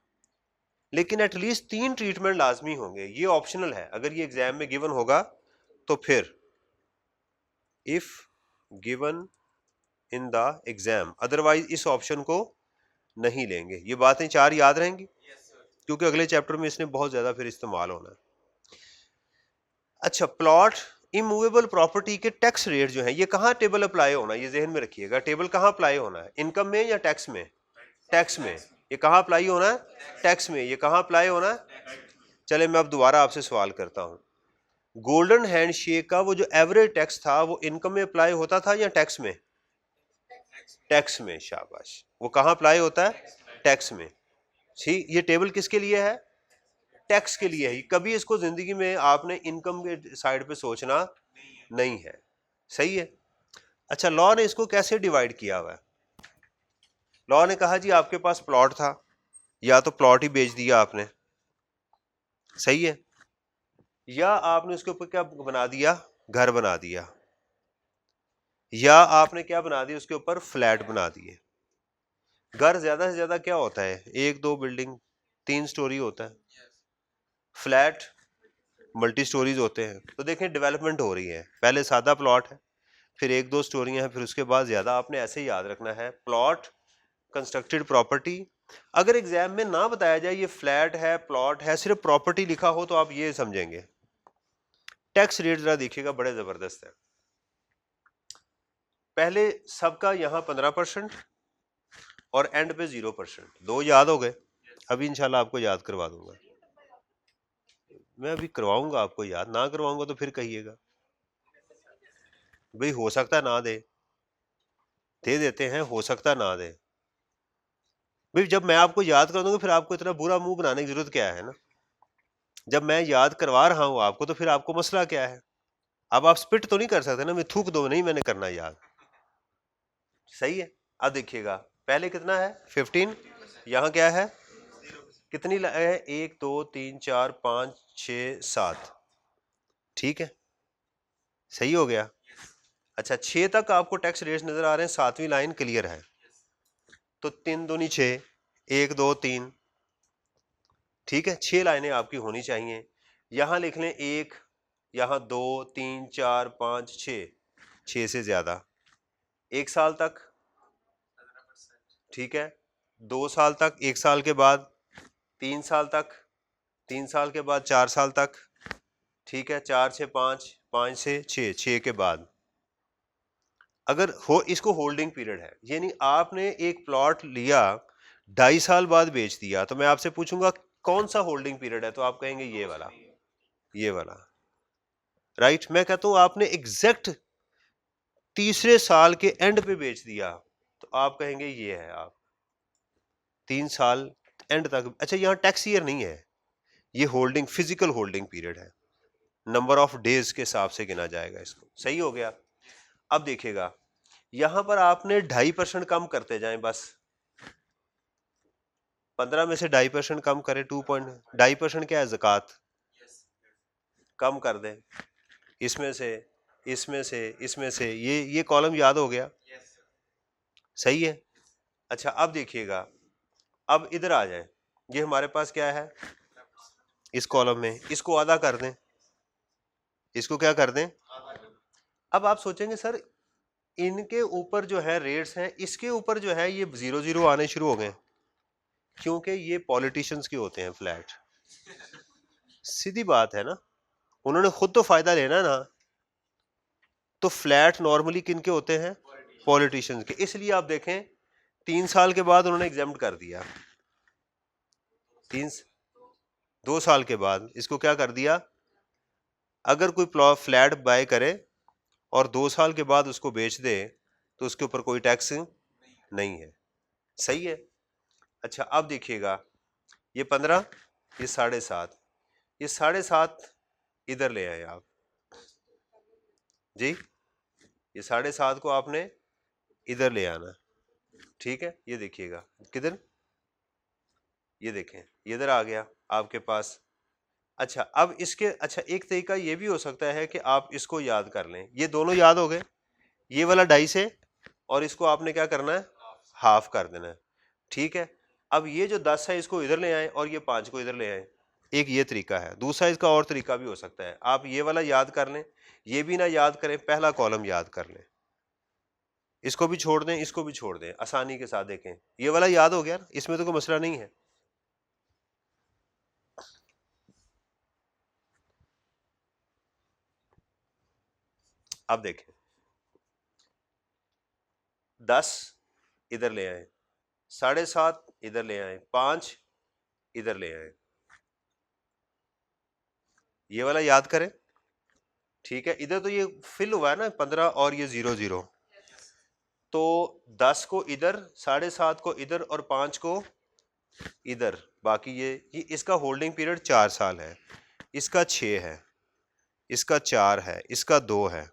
लेकिन एटलीस्ट 3 ट्रीटमेंट लाजमी होंगे। ये ऑप्शनल है, अगर ये एग्जाम में गिवन होगा तो फिर if given in the exam, otherwise इस ऑप्शन को नहीं लेंगे। ये बातें 4 याद रहेंगी क्योंकि अगले चैप्टर में इसने बहुत ज्यादा फिर इस्तेमाल होना है। अच्छा, प्लॉट इमूवेबल प्रॉपर्टी के टैक्स रेट जो है ये कहाँ टेबल अप्लाई होना है, ये जहन में रखिएगा। टेबल कहाँ अप्लाई होना है, इनकम में या टैक्स में? टैक्स में। ये कहाँ अप्लाई होना है, टैक्स में। ये कहाँ अप्लाई होना है? चले मैं अब दोबारा आपसे सवाल करता हूं, गोल्डन हैंडशेक का वो जो एवरेज टैक्स था वो इनकम में अप्लाई होता था या टैक्स में? टैक्स में, शाबाश। वो कहाँ अप्लाई होता है, टैक्स में। ठीक, ये टेबल किसके लिए है, टैक्स के लिए है। कभी इसको जिंदगी में आपने इनकम के साइड पे सोचना नहीं है, सही है। अच्छा, लॉ ने इसको कैसे डिवाइड किया हुआ है? लॉ ने कहा जी आपके पास प्लॉट था, या तो प्लॉट ही बेच दिया आपने, सही है, या आपने उसके ऊपर क्या बना दिया, घर बना दिया, या आपने क्या बना दिया, उसके ऊपर फ्लैट बना दिए। घर ज्यादा से ज्यादा क्या होता है, 1-2 बिल्डिंग, 3 स्टोरी होता है। फ्लैट मल्टी स्टोरीज होते हैं। तो देखें डेवलपमेंट हो रही है, पहले सादा प्लॉट है, फिर एक दो स्टोरियां हैं, फिर उसके बाद ज्यादा। आपने ऐसे ही याद रखना है, प्लॉट, कंस्ट्रक्टेड प्रॉपर्टी। अगर एग्जाम में ना बताया जाए ये फ्लैट है, प्लॉट है, सिर्फ प्रॉपर्टी लिखा हो, तो आप ये समझेंगे। टैक्स रेट जरा देखिएगा, बड़े जबरदस्त है। पहले सबका यहां 15% और एंड पे 0%। दो याद हो गए? अभी इंशाल्लाह आपको याद करवा दूंगा, मैं अभी करवाऊंगा आपको याद। ना करवाऊंगा तो फिर कहिएगा भाई हो सकता ना दे देते हैं, हो सकता ना दे। भाई जब मैं आपको याद कर दूंगा फिर आपको इतना बुरा मुंह बनाने की जरूरत क्या है ना। जब मैं याद करवा रहा हूं आपको तो फिर आपको मसला क्या है? अब आप स्पिट तो नहीं कर सकते ना, मैं थूक दो, नहीं मैंने करना याद। सही है। अब देखिएगा पहले कितना है 15, यहाँ क्या है, कितनी है, 1 2 3 4 5 6 7, ठीक है, सही हो गया। अच्छा 6 तक आपको टैक्स रेट्स नजर आ रहे हैं, 7वीं लाइन क्लियर है। तो 3 दूनी 6, 1 2 3, ठीक है, 6 लाइनें आपकी होनी चाहिए। यहां लिख लें 1, यहां 2 3 4 5 6 से ज्यादा। 1 साल तक, ठीक है, 2 साल तक, 1 साल के बाद 3 साल तक, 3 साल के बाद 4 साल तक, ठीक है, 4 से 5, 5 से 6, 6 के बाद। अगर हो इसको होल्डिंग पीरियड है, यानी आपने एक प्लॉट लिया 2.5 साल बाद बेच दिया, तो मैं आपसे पूछूंगा कौन सा होल्डिंग पीरियड है, तो आप कहेंगे ये वाला, ये वाला, राइट। मैं कहता हूं आपने एग्जैक्ट तीसरे साल के एंड पे बेच दिया, तो आप कहेंगे ये है, आप 3 साल एंड तक। अच्छा यहां टैक्स ईयर नहीं है, ये होल्डिंग, फिजिकल होल्डिंग पीरियड है, नंबर ऑफ डेज के हिसाब से गिना जाएगा इसको। सही हो गया। अब देखिएगा यहां पर आपने 2.5% कम करते जाएं, बस 15 में से 2.5% कम करें, 2.2% क्या है, ज़कात, कम कर दें, इसमें से, इसमें से, इसमें से, ये कॉलम याद हो गया, सही है। अच्छा अब देखिएगा, अब इधर आ जाए, ये हमारे पास क्या है इस कॉलम में, इसको आधा कर दें, इसको क्या कर दें। अब आप सोचेंगे सर इनके ऊपर जो है रेट्स हैं, इसके ऊपर जो है ये 0 आने शुरू हो गए, क्योंकि ये पॉलिटिशियंस के होते हैं फ्लैट। सीधी बात है ना, उन्होंने खुद तो फायदा लेना ना। तो फ्लैट नॉर्मली किनके होते हैं, पॉलिटिशियंस के। इसलिए आप देखें 3 साल के बाद उन्होंने एग्जाम्प्ट कर दिया, 2 साल के बाद इसको क्या कर दिया, अगर कोई फ्लैट बाय करे और 2 साल के बाद उसको बेच दे तो उसके ऊपर कोई टैक्स नहीं है। सही है। अच्छा अब देखिएगा ये 15, ये 7.5, ये 7.5 इधर ले आए आप जी, ये 7.5 को आपने इधर ले आना, ठीक है। ये देखिएगा किधर, ये देखें ये इधर आ गया आपके पास। अच्छा अब इसके, अच्छा एक तरीका ये भी हो सकता है कि आप इसको याद कर लें, ये दोनों याद हो गए, ये वाला 2.5 से, और इसको आपने क्या करना है, हाफ कर देना है, ठीक है। अब ये जो 10 है इसको इधर ले आए और ये 5 को इधर ले आए, एक ये तरीका है। दूसरा इसका और तरीका भी हो सकता है, आप ये वाला याद कर लें, ये भी ना याद करें, पहला कॉलम याद कर लें, इसको भी छोड़ दें, इसको भी छोड़ दें, आसानी के साथ देखें ये वाला याद हो गया, इसमें तो कोई मसला नहीं है। अब देखें 10 इधर ले आए, 7.5 इधर ले आए, 5 इधर ले आए, ये वाला याद करें, ठीक है। इधर तो ये फिल हुआ है ना 15 और ये 0 तो 10 को इधर, 7.5 को इधर और 5 को इधर, बाकी ये इसका होल्डिंग पीरियड 4 साल है, इसका 6 है, इसका 4 है, इसका 2 है।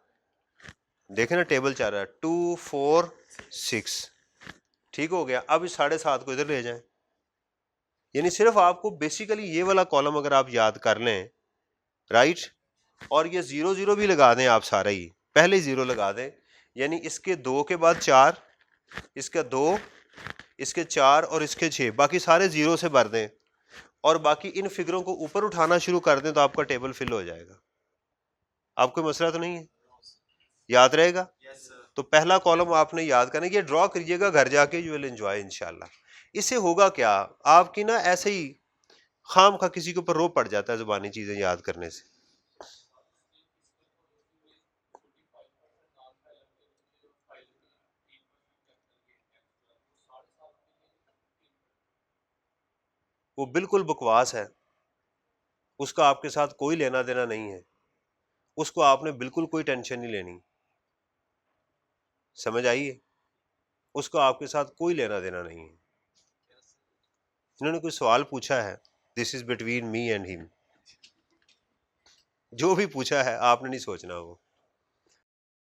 देखें ना टेबल चल रहा है 2 4 6, ठीक हो गया। अब इस 7.5 को इधर ले जाएं, यानी सिर्फ आपको बेसिकली ये वाला कॉलम अगर आप याद कर लें, राइट, और ये 0 भी लगा दें आप, सारा ही पहले 0 लगा दें, यानी इसके 2 के बाद 4, इसका 2, इसके 4 और इसके 6, बाकी सारे 0 से भर दें, और बाकी इन फिगरों को ऊपर उठाना शुरू कर दें तो आपका टेबल फिल हो जाएगा। आपको मसला तो नहीं है? याद रहेगा? तो पहला कॉलम आपने याद करना, ये ड्रॉ करिएगा घर जाके, यू विल एंजॉय इंशाल्लाह। इससे होगा क्या, आपकी ना ऐसे ही खाम खा किसी के ऊपर रो पड़ जाता है जुबानी चीजें याद करने से। वो बिल्कुल बकवास है, उसका आपके साथ कोई लेना देना नहीं है, उसको आपने बिल्कुल कोई टेंशन नहीं लेनी। समझ आई है? उसको आपके साथ कोई लेना देना नहीं है। इन्होंने कोई सवाल पूछा है, this is between me and him, जो भी पूछा है आपने नहीं सोचना वो।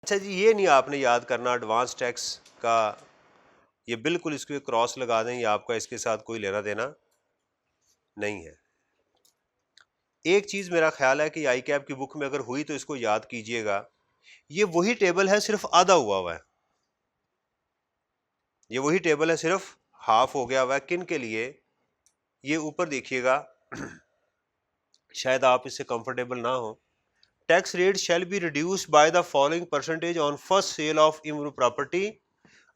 अच्छा जी, ये नहीं आपने याद करना एडवांस टैक्स का, ये बिल्कुल इसको क्रॉस लगा दें, ये आपका इसके साथ कोई लेना देना नहीं है। एक चीज मेरा ख्याल है कि आई कैप की बुक में अगर हुई तो इसको याद कीजिएगा, ये वही टेबल है, सिर्फ आधा हुआ है। ये वही टेबल है, सिर्फ हाफ हो गया हुआ है। किन के लिए? ये ऊपर देखिएगा, शायद आप इससे कंफर्टेबल ना हो। Tax rate shall be reduced by the following percentage on first sale of improved property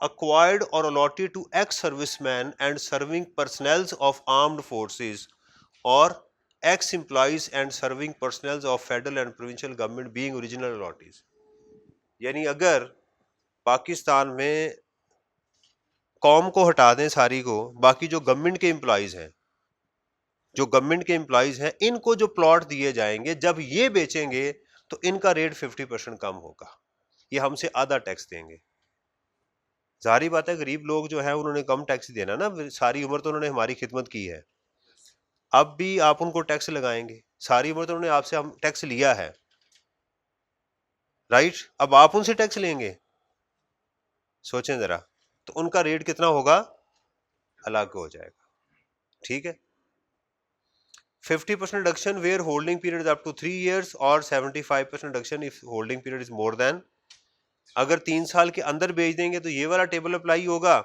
acquired or allotted to ex-servicemen and serving personnel of armed forces or ex-employees and serving personnel of federal and provincial government being original allottees। यानी अगर पाकिस्तान में कौम को हटा दें सारी को, बाकी जो गवर्नमेंट के एम्प्लॉइज हैं, जो गवर्नमेंट के एम्प्लॉइज हैं, इनको जो प्लॉट दिए जाएंगे, जब ये बेचेंगे तो इनका रेट 50% कम होगा, ये हमसे आधा टैक्स देंगे। जाहिर बात है गरीब लोग जो है उन्होंने कम टैक्स देना ना, सारी उम्र तो उन्होंने हमारी खिदमत की है, अब भी आप उनको टैक्स लगाएंगे, सारी उम्र तो उन्होंने आपसे हम टैक्स लिया है, राइट? अब आप उनसे टैक्स लेंगे, सोचें जरा, तो उनका रेट कितना होगा, अलग हो जाएगा। ठीक है, 50% reduction where holding period is up to 3 years और 75% reduction if holding period is more than। अगर 3 साल के अंदर बेच देंगे तो ये वाला टेबल अप्लाई होगा,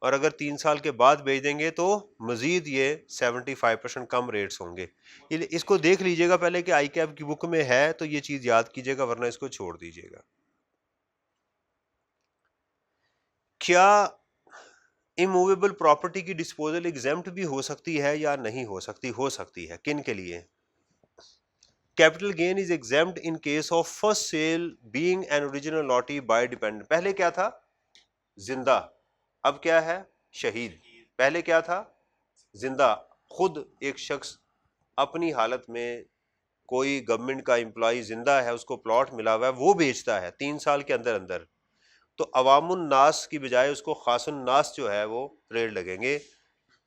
और अगर 3 साल के बाद बेच देंगे तो मजीद ये 75% कम रेट्स होंगे। इसको देख लीजिएगा पहले कि आई कैप की बुक में है तो ये चीज याद कीजिएगा, वरना इसको छोड़ दीजिएगा। क्या इमूवेबल प्रॉपर्टी की डिस्पोजल एग्जेम्प्ट भी हो सकती है या नहीं हो सकती? हो सकती है। किन के लिए? Capital gain is exempt in case of first sale being an original allottee by dependent. पहले क्या था? जिंदा, अब क्या है? शहीद। पहले क्या था? जिंदा। खुद एक शख्स अपनी हालत में, कोई गवर्नमेंट का एम्प्लॉय जिंदा है, उसको प्लॉट मिला हुआ है, वो बेचता है 3 साल के अंदर अंदर, तो अवामुन नास की बजाय उसको खासुन नास जो है वो रेट लगेंगे।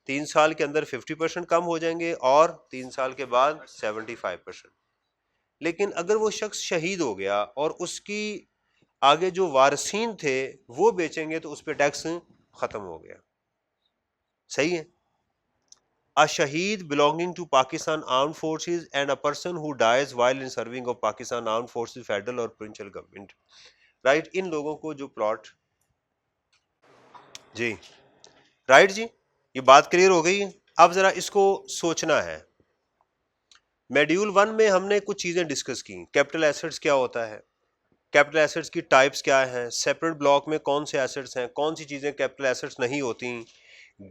3 साल के अंदर 50% कम हो जाएंगे और 3 साल के बाद 75%। लेकिन अगर वो शख्स शहीद हो गया और उसकी आगे जो वारसीन थे वो बेचेंगे तो उस पर टैक्स खत्म हो गया। सही है? A shaheed belonging to Pakistan Armed Forces and a person who dies while in serving of Pakistan Armed Forces, Federal और Provincial Government, राइट? इन लोगों को जो प्लॉट, जी राइट जी, ये बात क्लियर हो गई है। अब जरा इसको सोचना है। मॉड्यूल 1 में हमने कुछ चीजें डिस्कस की। कैपिटल एसेट्स क्या होता है, कैपिटल एसेट्स की टाइप्स क्या हैं, सेपरेट ब्लॉक में कौन से एसेट्स हैं, कौन सी चीजें कैपिटल एसेट्स नहीं होती,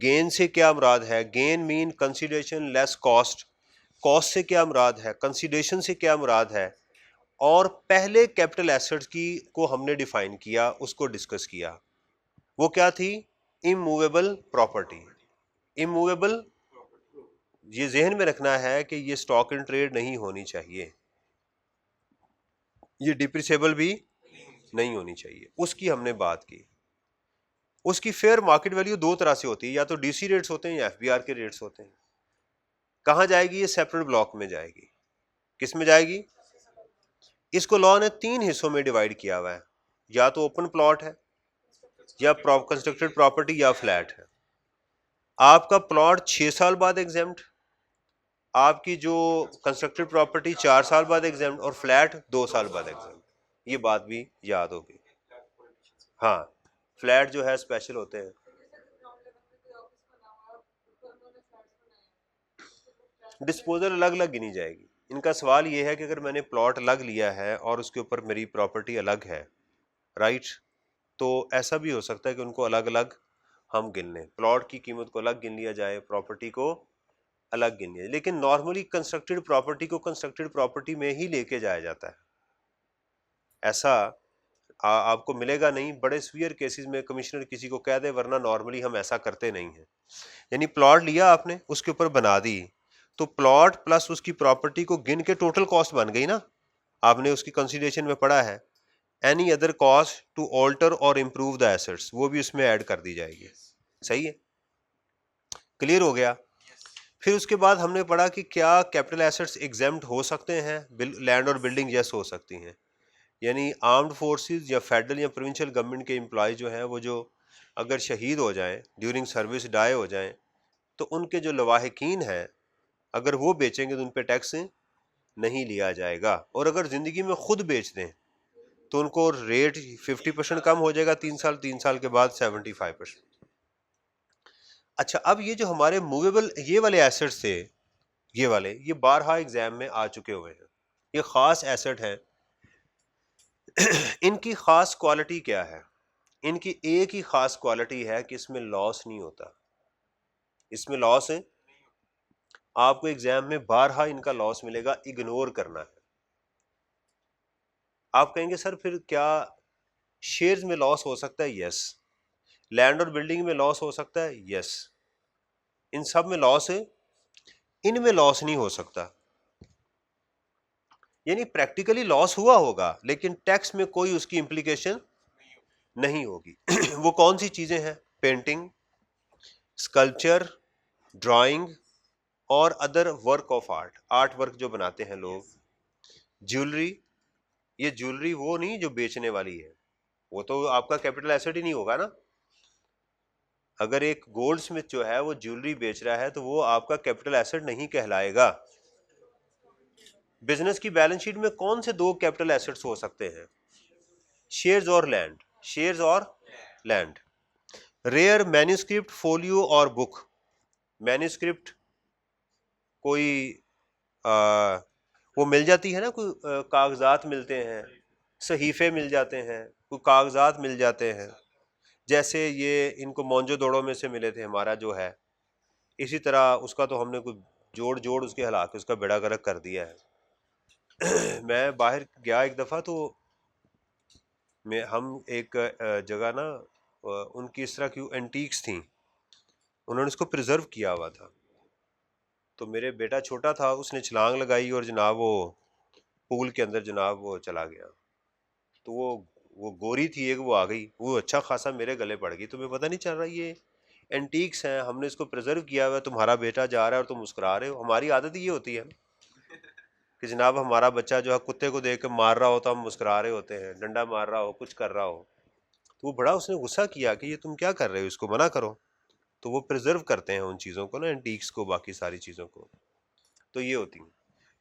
गेन से क्या मुराद है, gain mean consideration less cost, cost से क्या मुराद है, कंसीडरेशन से क्या मुराद है, और पहले कैपिटल एसेट्स की को हमने डिफाइन किया, उसको डिस्कस किया। वो क्या थी? Immovable property. इमूवेबल, ये जहन में रखना है कि ये स्टॉक इन ट्रेड नहीं होनी चाहिए, ये डिप्रिसिएबल भी नहीं होनी चाहिए, उसकी हमने बात की। उसकी फेयर मार्केट वैल्यू दो तरह से होती है, या तो डीसी रेट्स होते हैं या एफबीआर के रेट्स होते हैं। कहाँ जाएगी ये? सेपरेट ब्लॉक में जाएगी। किस में जाएगी? इसको लॉ ने 3 हिस्सों में डिवाइड किया हुआ है, या तो ओपन प्लॉट है, या कंस्ट्रक्टेड प्रॉपर्टी, या फ्लैट है। आपका प्लॉट 6 साल बाद एग्जेम्प्ट, आपकी जो कंस्ट्रक्टेड प्रॉपर्टी 4 साल बाद एग्जेम्प्ट, और फ्लैट 2 साल बाद एग्जेम्प्ट। ये बात भी याद होगी। हाँ, फ्लैट जो है स्पेशल होते हैं। डिस्पोजल अलग अलग गिनी जाएगी। इनका सवाल ये है कि अगर मैंने प्लॉट अलग लिया है और उसके ऊपर मेरी प्रॉपर्टी अलग है, राइट, तो ऐसा भी हो सकता है कि उनको अलग अलग हम गिन लें, प्लॉट की कीमत को अलग गिन लिया जाए, प्रॉपर्टी को अलग गिन लिया, लेकिन नॉर्मली कंस्ट्रक्टेड प्रॉपर्टी को कंस्ट्रक्टेड प्रॉपर्टी में ही लेके जाया जाता है। ऐसा आपको मिलेगा नहीं, बड़े सीवियर केसेस में कमिश्नर किसी को कह दे, वरना नॉर्मली हम ऐसा करते नहीं हैं। यानी प्लॉट लिया आपने, उसके ऊपर बना दी, तो प्लॉट प्लस उसकी प्रॉपर्टी को गिन के टोटल कॉस्ट बन गई ना, आपने उसकी कंसीडरेशन में पढ़ा है। Any other cost to alter और इम्प्रूव द एसेट्स, वो भी उसमें ऐड कर दी जाएगी। सही है, क्लियर हो गया। फिर उसके बाद हमने पढ़ा कि क्या कैपिटल एसेट्स एग्जेम्प्ट हो सकते हैं, लैंड और बिल्डिंग यस हो सकती हैं। यानी आर्म्ड फोर्सेस या फेडरल या प्रोविंशियल गवर्नमेंट के एम्प्लॉय जो हैं, वो जो अगर शहीद हो जाएं, ड्यूरिंग सर्विस डाई हो जाएं, तो उनके जो लवाहिकीन हैं, अगर वो बेचेंगे तो उन पर टैक्स नहीं लिया जाएगा, और अगर ज़िंदगी में खुद बेच दें तो उनको रेट 50% कम हो जाएगा 3 साल के बाद 75%। अच्छा, अब ये जो हमारे मूवेबल ये वाले एसेट्स थे, ये बारहा एग्जाम में आ चुके हुए हैं, ये खास एसेट हैं। इनकी खास क्वालिटी क्या है? इनकी एक ही खास क्वालिटी है कि इसमें लॉस नहीं होता। इसमें लॉस है, आपको एग्जाम में बारहा इनका लॉस मिलेगा, इग्नोर करना है। आप कहेंगे सर फिर क्या शेयर्स में लॉस हो सकता है? यस। लैंड और बिल्डिंग में लॉस हो सकता है? यस। इन सब में लॉस है, इनमें लॉस नहीं हो सकता। यानी प्रैक्टिकली लॉस हुआ होगा, लेकिन टैक्स में कोई उसकी इंप्लीकेशन नहीं होगी। वो कौन सी चीजें हैं? पेंटिंग, स्कल्पचर, ड्राइंग और other work of art work जो बनाते हैं लोग, ज्वेलरी। ये ज्वेलरी वो नहीं जो बेचने वाली है, वो तो आपका कैपिटल एसेट ही नहीं होगा ना। अगर एक गोल्ड स्मिथ जो है वो ज्वेलरी बेच रहा है तो वो आपका कैपिटल एसेट नहीं कहलाएगा। बिजनेस की बैलेंस शीट में कौन से दो कैपिटल एसेट्स हो सकते हैं? शेयर्स और लैंड। शेयर्स और लैंड। रेयर मैन्युस्क्रिप्ट, फोलियो और बुक। मैन्युस्क्रिप्ट कोई वो मिल जाती है ना, कोई कागजात मिलते हैं, सहीफे मिल जाते हैं, कोई कागजात मिल जाते हैं, जैसे ये इनको मोंजोदड़ो में से मिले थे हमारा जो है, इसी तरह उसका तो हमने कुछ जोड़ जोड़ उसके हिला के उसका बेड़ा गर्क कर दिया है। मैं बाहर गया एक दफ़ा, तो हम एक जगह ना, उनकी इस तरह की एंटीक्स थी, उन्होंने उसको प्रिजर्व किया हुआ था। तो मेरे बेटा छोटा था, उसने छलांग लगाई और जनाब वो पूल के अंदर जनाब वो चला गया। तो वो गोरी थी एक, वो आ गई, वो अच्छा खासा मेरे गले पड़ गई। तुम्हें पता नहीं चल रहा ये एंटीक्स हैं, हमने इसको प्रिजर्व किया हुआ है, तुम्हारा बेटा जा रहा है और तुम मुस्कुरा रहे हो। हमारी आदत ये होती है कि जनाब हमारा बच्चा जो है कुत्ते को देख के मार रहा हो तो हम मुस्कुरा रहे होते हैं, डंडा मार रहा हो, कुछ कर रहा हो। तो वो बड़ा उसने गुस्सा किया कि ये तुम क्या कर रहे हो, इसको मना करो। तो वो प्रिजर्व करते हैं उन चीज़ों को ना, एंटीक्स को, बाकी सारी चीज़ों को। तो ये होती हैं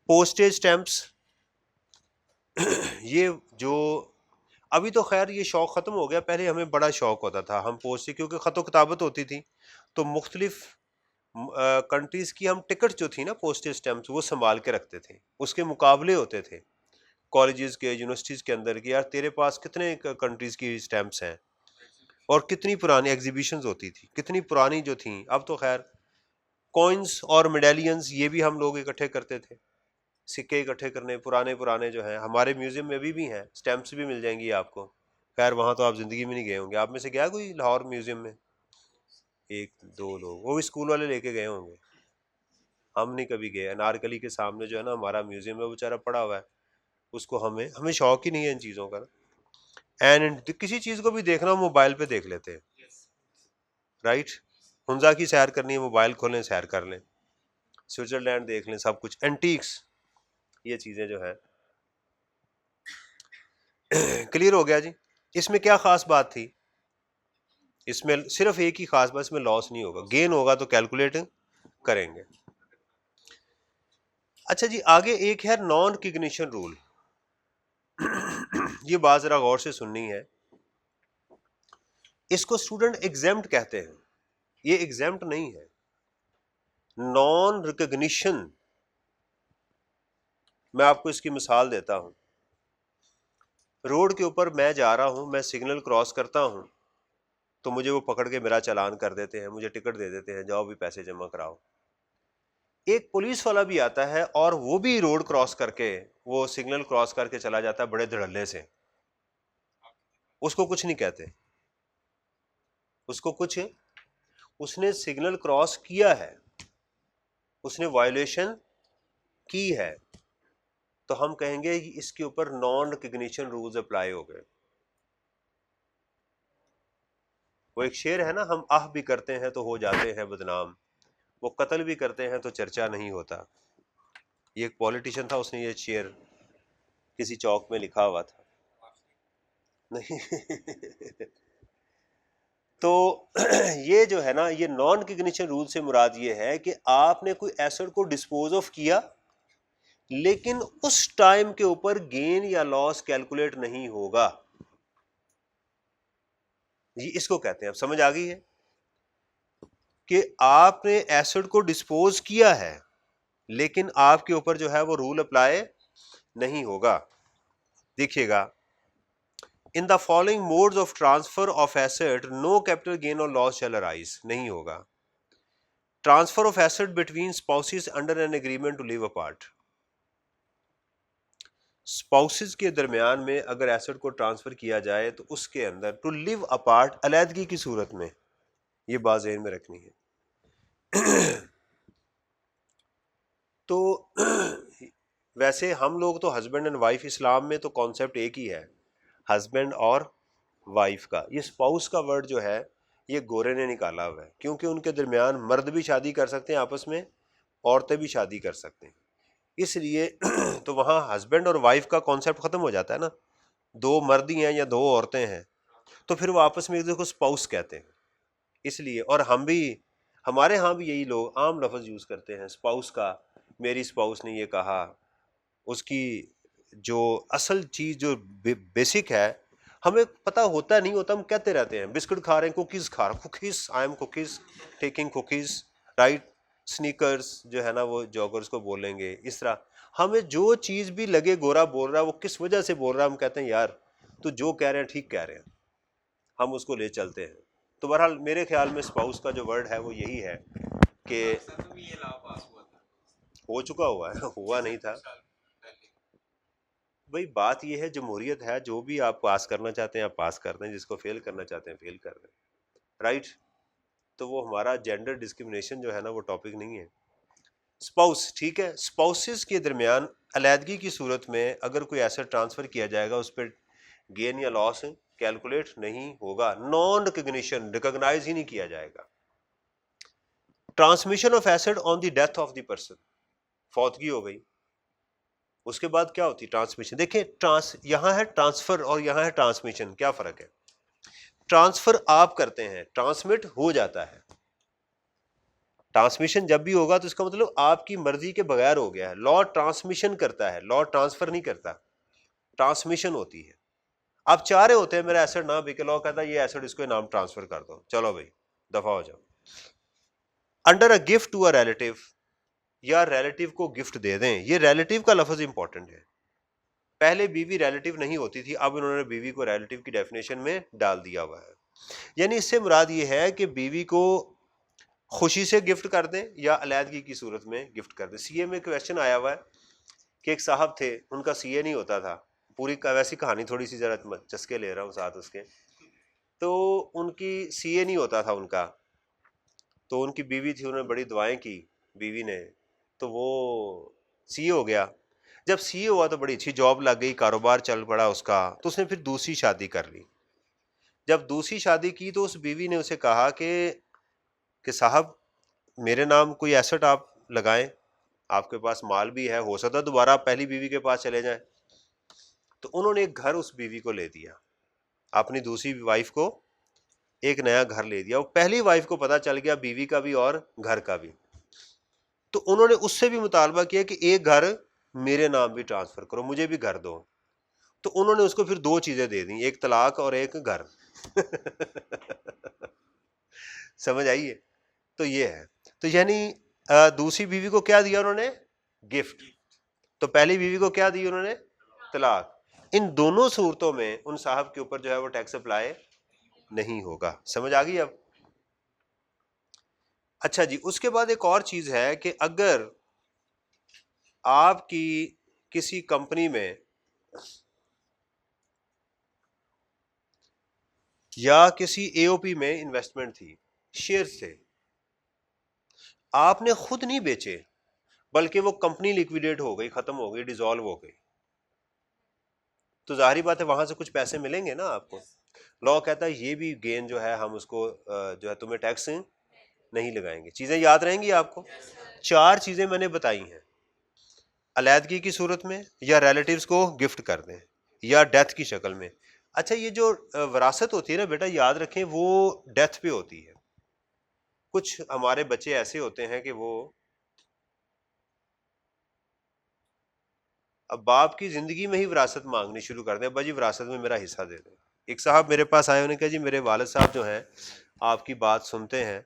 पोस्टेज स्टैंप्स। ये जो अभी तो खैर ये शौक़ ख़त्म हो गया, पहले हमें बड़ा शौक़ होता था, हम पोस्ट, क्योंकि ख़त किताबत होती थी तो मुख्तलिफ कंट्रीज़ की हम टिकट जो थी ना, पोस्टेज स्टैंप्स, वो संभाल के रखते थे। उसके मुकाबले होते थे कॉलेजेस के, यूनिवर्सिटीज़ के अंदर कि यार तेरे पास कितने कंट्रीज़ की स्टैंप्स हैं, और कितनी पुरानी एग्जीबिशंस होती थी, कितनी पुरानी जो थी। अब तो खैर कॉइन्स और मेडेलियंस ये भी हम लोग इकट्ठे करते थे, सिक्के इकट्ठे करने पुराने पुराने जो हैं, हमारे म्यूजियम में भी हैं, स्टैंप्स भी मिल जाएंगी आपको। खैर वहाँ तो आप ज़िंदगी में नहीं गए होंगे, आप में से गया कोई लाहौर म्यूजियम में? एक दो लोग, वो भी स्कूल वाले लेके गए होंगे, हम नहीं कभी गए। अनारकली के सामने जो है ना हमारा म्यूजियम है, वो बेचारा पड़ा हुआ है, उसको हमें हमें शौक ही नहीं है इन चीज़ों का। एंड किसी चीज़ को भी देखना मोबाइल पे देख लेते हैं, राइट। हुंजा की सैर करनी है, मोबाइल खोलें सैर कर लें, स्विट्जरलैंड देख लें, सब कुछ एंटीक्स, ये चीज़ें जो है। क्लियर हो गया जी। इसमें क्या खास बात थी? इसमें सिर्फ एक ही खास बात, इसमें लॉस नहीं होगा, गेन होगा तो कैलकुलेट करेंगे। अच्छा जी, आगे एक है नॉन रिकग्निशन रूल। ये बात जरा गौर से सुननी है। इसको स्टूडेंट एग्जेम्प्ट कहते हैं, ये एग्जेम्प्ट नहीं है। नॉन रिकग्निशन मैं आपको इसकी मिसाल देता हूँ। रोड के ऊपर मैं जा रहा हूँ, मैं सिग्नल क्रॉस करता हूँ, तो मुझे वो पकड़ के मेरा चालान कर देते हैं, मुझे टिकट दे देते हैं, जाओ भी पैसे जमा कराओ। एक पुलिस वाला भी आता है और वो भी रोड क्रॉस करके, वो सिग्नल क्रॉस करके चला जाता है बड़े धड़ल्ले से, उसको कुछ नहीं कहते, उसको कुछ, उसने सिग्नल क्रॉस किया है, उसने वायोलेशन की है, तो हम कहेंगे कि इसके ऊपर नॉन रिकग्निशन रूल्स अप्लाई हो गए। वो एक शेर है ना, हम आह भी करते हैं तो हो जाते हैं बदनाम, वो कत्ल भी करते हैं तो चर्चा नहीं होता। ये एक पॉलिटिशियन था, उसने ये शेर किसी चौक में लिखा हुआ था। नहीं तो ये जो है ना, ये नॉन रिकग्निशन रूल से मुराद ये है कि आपने कोई एसेट को डिस्पोज ऑफ किया, लेकिन उस टाइम के ऊपर गेन या लॉस कैलकुलेट नहीं होगा। ये इसको कहते हैं, अब समझ आ गई है कि आपने एसेट को डिस्पोज किया है, लेकिन आपके ऊपर जो है वो रूल अप्लाई नहीं होगा। देखिएगा, in the following modes of transfer of asset no capital gain और लॉस शैल अराइज, नहीं होगा। Transfer of asset between spouses under an agreement to live apart, spouses के दरमियान में अगर एसेट को ट्रांसफर किया जाए तो उसके अंदर टू लिव अपार्ट, अलैदगी की सूरत में, ये बात ज़हन में रखनी है। तो वैसे हम लोग तो हस्बैंड एंड वाइफ, इस्लाम में तो कॉन्सेप्ट एक ही है, हस्बैंड और वाइफ का। ये स्पाउस का वर्ड जो है ये गोरे ने निकाला हुआ है, क्योंकि उनके दरमियान मर्द भी शादी कर सकते हैं आपस में, औरतें भी शादी कर सकते हैं, इसलिए तो वहाँ हस्बैंड और वाइफ का कॉन्सेप्ट खत्म हो जाता है ना, दो मर्द ही हैं या दो औरतें हैं, तो फिर वो आपस में एक दूसरे को स्पाउस कहते हैं। इसलिए, और हम भी, हमारे यहाँ भी यही लोग आम लफ्ज़ यूज़ करते हैं स्पाउस का, मेरी स्पाउस ने ये कहा, उसकी जो असल चीज़ जो बेसिक है हमें पता होता नहीं होता, हम कहते रहते हैं बिस्किट खा रहे हैं, कुकीज़ खा रहे हैं, cookies, I am cookies taking cookies, right, sneakers जो है ना वो जॉगर्स को बोलेंगे, इस तरह हमें जो चीज़ भी लगे गोरा बोल रहा है, वो किस वजह से बोल रहा है, हम कहते हैं यार तो जो कह रहे हैं ठीक कह रहे हैं, हम उसको ले चलते हैं। तो बहरहाल मेरे ख्याल में स्पाउस का जो वर्ड है वो यही है कि हो चुका हुआ है, हुआ नहीं था भाई। बात यह है, जमहूरियत है, जो भी आप पास करना चाहते हैं आप पास कर दें, जिसको फेल करना चाहते हैं फेल कर दें, राइट। तो वो हमारा जेंडर डिस्क्रिमिनेशन जो है ना वो टॉपिक नहीं है। स्पाउस, ठीक है, स्पाउसेस के दरमियान अलैदगी की सूरत में अगर कोई एसेट ट्रांसफर किया जाएगा उस पर गेन या लॉस कैलकुलेट नहीं होगा, नॉन रिकग्निशन, रिकॉग्नाइज ही नहीं किया जाएगा। Transmission of asset on the death of the person, फौतगी हो गई, उसके बाद क्या होती है ट्रांसमिशन। देखिए यहां है ट्रांसफर और यहां है ट्रांसमिशन, क्या फर्क है। ट्रांसफर आप करते हैं, ट्रांसमिट हो जाता है। ट्रांसमिशन जब भी होगा तो इसका मतलब आपकी मर्जी के बगैर हो गया है। लॉ ट्रांसमिशन करता है, लॉ ट्रांसफर नहीं करता, ट्रांसमिशन होती है। आप चाह रहे होते हैं मेरा एसेट ना बिके, लॉ कहता है ये एसेट इसको नाम ट्रांसफर कर दो, चलो भाई दफा हो जाओ। Under a gift to a relative, या रिलेटिव को गिफ्ट दे दें, ये रिलेटिव का लफ्ज इंपॉर्टेंट है। पहले बीवी रिलेटिव नहीं होती थी, अब इन्होंने बीवी को रिलेटिव की डेफिनेशन में डाल दिया हुआ है। यानी इससे मुराद ये है कि बीवी को खुशी से गिफ्ट कर दें या अलैदगी की सूरत में गिफ्ट कर दें। सीए में क्वेश्चन आया हुआ है कि एक साहब थे, उनका सीए नहीं होता था, पूरी वैसी कहानी थोड़ी सी जरा चस्के ले रहा हूँ साथ उसके, तो उनकी सीए नहीं होता था उनका, तो उनकी बीवी थी, उन्होंने बड़ी दुआएं की बीवी ने, तो वो सीए हो गया। जब सीए हुआ तो बड़ी अच्छी जॉब लग गई, कारोबार चल पड़ा उसका, तो उसने फिर दूसरी शादी कर ली। जब दूसरी शादी की तो उस बीवी ने उसे कहा कि साहब मेरे नाम कोई एसेट आप लगाएं, आपके पास माल भी है, हो सकता है दोबारा आप पहली बीवी के पास चले जाएं। तो उन्होंने एक घर उस बीवी को ले दिया, अपनी दूसरी वाइफ को एक नया घर ले दिया। वो पहली वाइफ को पता चल गया बीवी का भी और घर का भी, तो उन्होंने उससे भी मुतालबा किया कि एक घर मेरे नाम भी ट्रांसफर करो, मुझे भी घर दो। तो उन्होंने उसको फिर दो चीजें दे दी, एक तलाक और एक घर। समझ आई है। तो ये है, तो यानी दूसरी बीवी को क्या दिया उन्होंने, गिफ्ट। तो पहली बीवी को क्या दी उन्होंने? तलाक। इन दोनों सूरतों में उन साहब के ऊपर जो है वो टैक्स अप्लाई नहीं होगा। समझ आ गई अब? अच्छा जी, उसके बाद एक और चीज है कि अगर आपकी किसी कंपनी में या किसी एओपी में इन्वेस्टमेंट थी, शेयर थे, आपने खुद नहीं बेचे, बल्कि वो कंपनी लिक्विडेट हो गई, खत्म हो गई, डिसॉल्व हो गई, तो जाहिर बात है वहां से कुछ पैसे मिलेंगे ना आपको। लॉ कहता है ये भी गेन जो है हम उसको जो है तुम्हें टैक्स नहीं लगाएंगे। चीजें याद रहेंगी आपको? चार चीजें मैंने बताई हैं, अलैदगी की सूरत में, या रिलेटिव्स को गिफ्ट कर दें, या डेथ की शक्ल में। अच्छा, ये जो विरासत होती है ना बेटा, याद रखें वो डेथ पे होती है। कुछ हमारे बच्चे ऐसे होते हैं कि वो अब बाप की जिंदगी में ही विरासत मांगनी शुरू कर दें, अब्बा जी विरासत में मेरा हिस्सा दे दें। एक साहब मेरे पास आए, उन्होंने कहा जी मेरे वालिद साहब जो हैं आपकी बात सुनते हैं,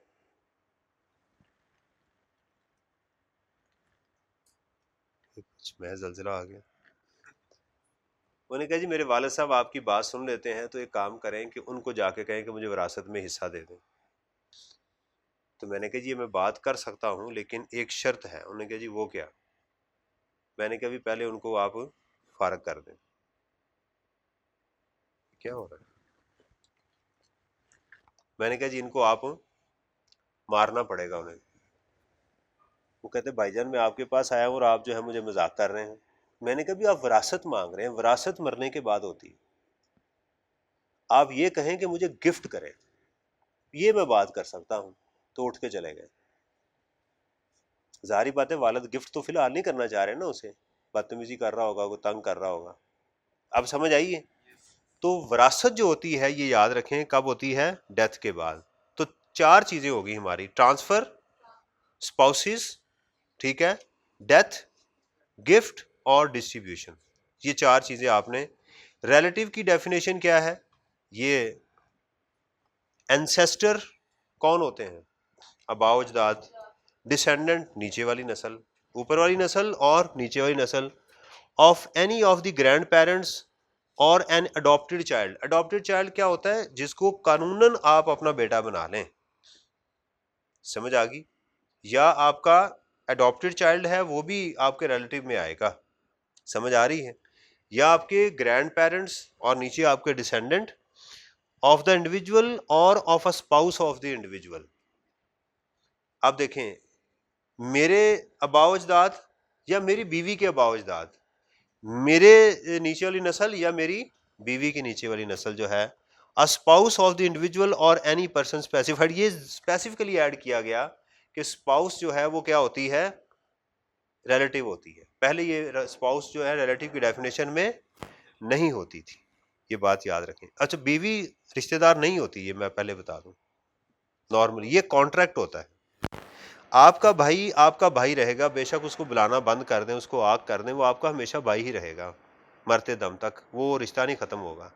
मैं जलजिला आ गया। उन्होंने कहा जी मेरे वालिद साहब आपकी बात सुन लेते हैं, तो एक काम करें कि उनको जाके कहें कि मुझे विरासत में हिस्सा दे दें। तो मैंने कहा जी मैं बात कर सकता हूँ, लेकिन एक शर्त है। उन्होंने कहा जी वो क्या? मैंने कहा भी पहले उनको आप फारग कर दें। क्या हो रहा है? मैंने कहा जी इनको आप मारना पड़ेगा उन्हें। वो कहते भाईजान मैं आपके पास आया हूँ और आप जो है मुझे मजाक कर रहे हैं। मैंने कहा भी आप विरासत मांग रहे हैं, विरासत मरने के बाद होती है। आप ये कहें कि मुझे गिफ्ट करें, ये मैं बात कर सकता हूँ। तो उठ के चले गए। जाहिर बात है वालिद गिफ्ट तो फिलहाल नहीं करना चाह रहे ना, उसे बदतमीजी कर रहा होगा, वो तंग कर रहा होगा। अब समझ आई है? तो विरासत जो होती है ये याद रखें कब होती है? डेथ के बाद। तो चार चीजें होगी हमारी: ट्रांसफर, स्पाउसिस, ठीक है, डेथ, गिफ्ट और डिस्ट्रीब्यूशन। ये चार चीजें आपने। रिलेटिव की डेफिनेशन क्या है? ये एंसेस्टर कौन होते हैं? आबाओ अजदाद, डिसेंडेंट नीचे वाली नस्ल, ऊपर वाली नस्ल और नीचे वाली नस्ल, of any of the grand parents और an adopted child. Adopted child क्या होता है? जिसको कानूनन आप अपना बेटा बना लें। समझ आ गई? या आपका अडॉप्टेड चाइल्ड है वो भी आपके रिलेटिव में आएगा। समझ आ रही है? या आपके ग्रैंड पेरेंट्स और नीचे आपके डिसेंडेंट ऑफ द इंडिविजुअल और of a spouse of the individual. अब देखें, मेरे अबाओ अजदाद या मेरी बीवी के अबाओ अजदाद, मेरे नीचे वाली नस्ल या मेरी बीवी की नीचे वाली नस्ल जो है, अ स्पाउस ऑफ द इंडिविजुअल और एनी पर्सन स्पेसिफाइड। ये स्पेसिफिकली ऐड किया गया कि स्पाउस जो है वो क्या होती है? रिलेटिव होती है। पहले ये स्पाउस जो है रिलेटिव की डेफिनेशन में नहीं होती थी, ये बात याद रखें। अच्छा, बीवी रिश्तेदार नहीं होती, ये मैं पहले बता दूं। नॉर्मली ये कॉन्ट्रैक्ट होता है। आपका भाई रहेगा, बेशक उसको बुलाना बंद कर दें, उसको आग कर दें, वो आपका हमेशा भाई ही रहेगा मरते दम तक, वो रिश्ता नहीं खत्म होगा।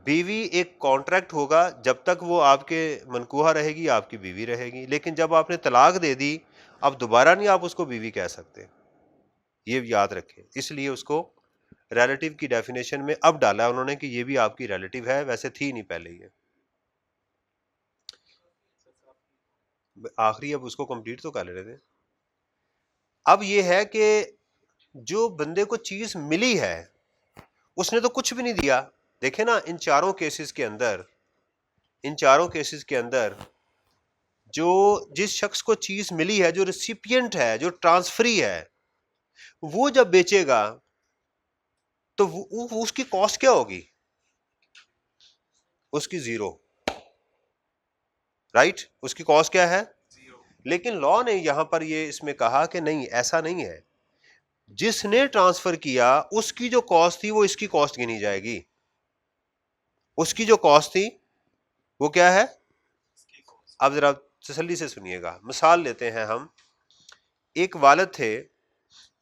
बीवी एक कॉन्ट्रैक्ट होगा, जब तक वो आपके मनकूहा रहेगी आपकी बीवी रहेगी, लेकिन जब आपने तलाक दे दी अब दोबारा नहीं आप उसको बीवी कह सकते, ये याद रखें। इसलिए उसको रिलेटिव की डेफिनेशन में अब डाला उन्होंने कि ये भी आपकी रिलेटिव है, वैसे थी नहीं पहले ये। आखिरी अब उसको कंप्लीट तो कर ले रहे थे। अब ये है कि जो बंदे को चीज मिली है उसने तो कुछ भी नहीं दिया। देखे ना, इन चारों केसेस के अंदर, इन चारों केसेस के अंदर जो जिस शख्स को चीज मिली है, जो रिसिपिएंट है, जो ट्रांसफरी है, वो जब बेचेगा तो उसकी कॉस्ट क्या होगी? उसकी जीरो। राइट, उसकी कॉस्ट क्या है? लेकिन लॉ ने यहां पर ये इसमें कहा कि नहीं, ऐसा नहीं है। जिसने ट्रांसफर किया उसकी जो कॉस्ट थी वो इसकी कॉस्ट गिनी जाएगी। उसकी जो कॉस्ट थी वो क्या है? अब जरा तसल्ली से सुनिएगा। मिसाल लेते हैं हम, एक वालिद थे,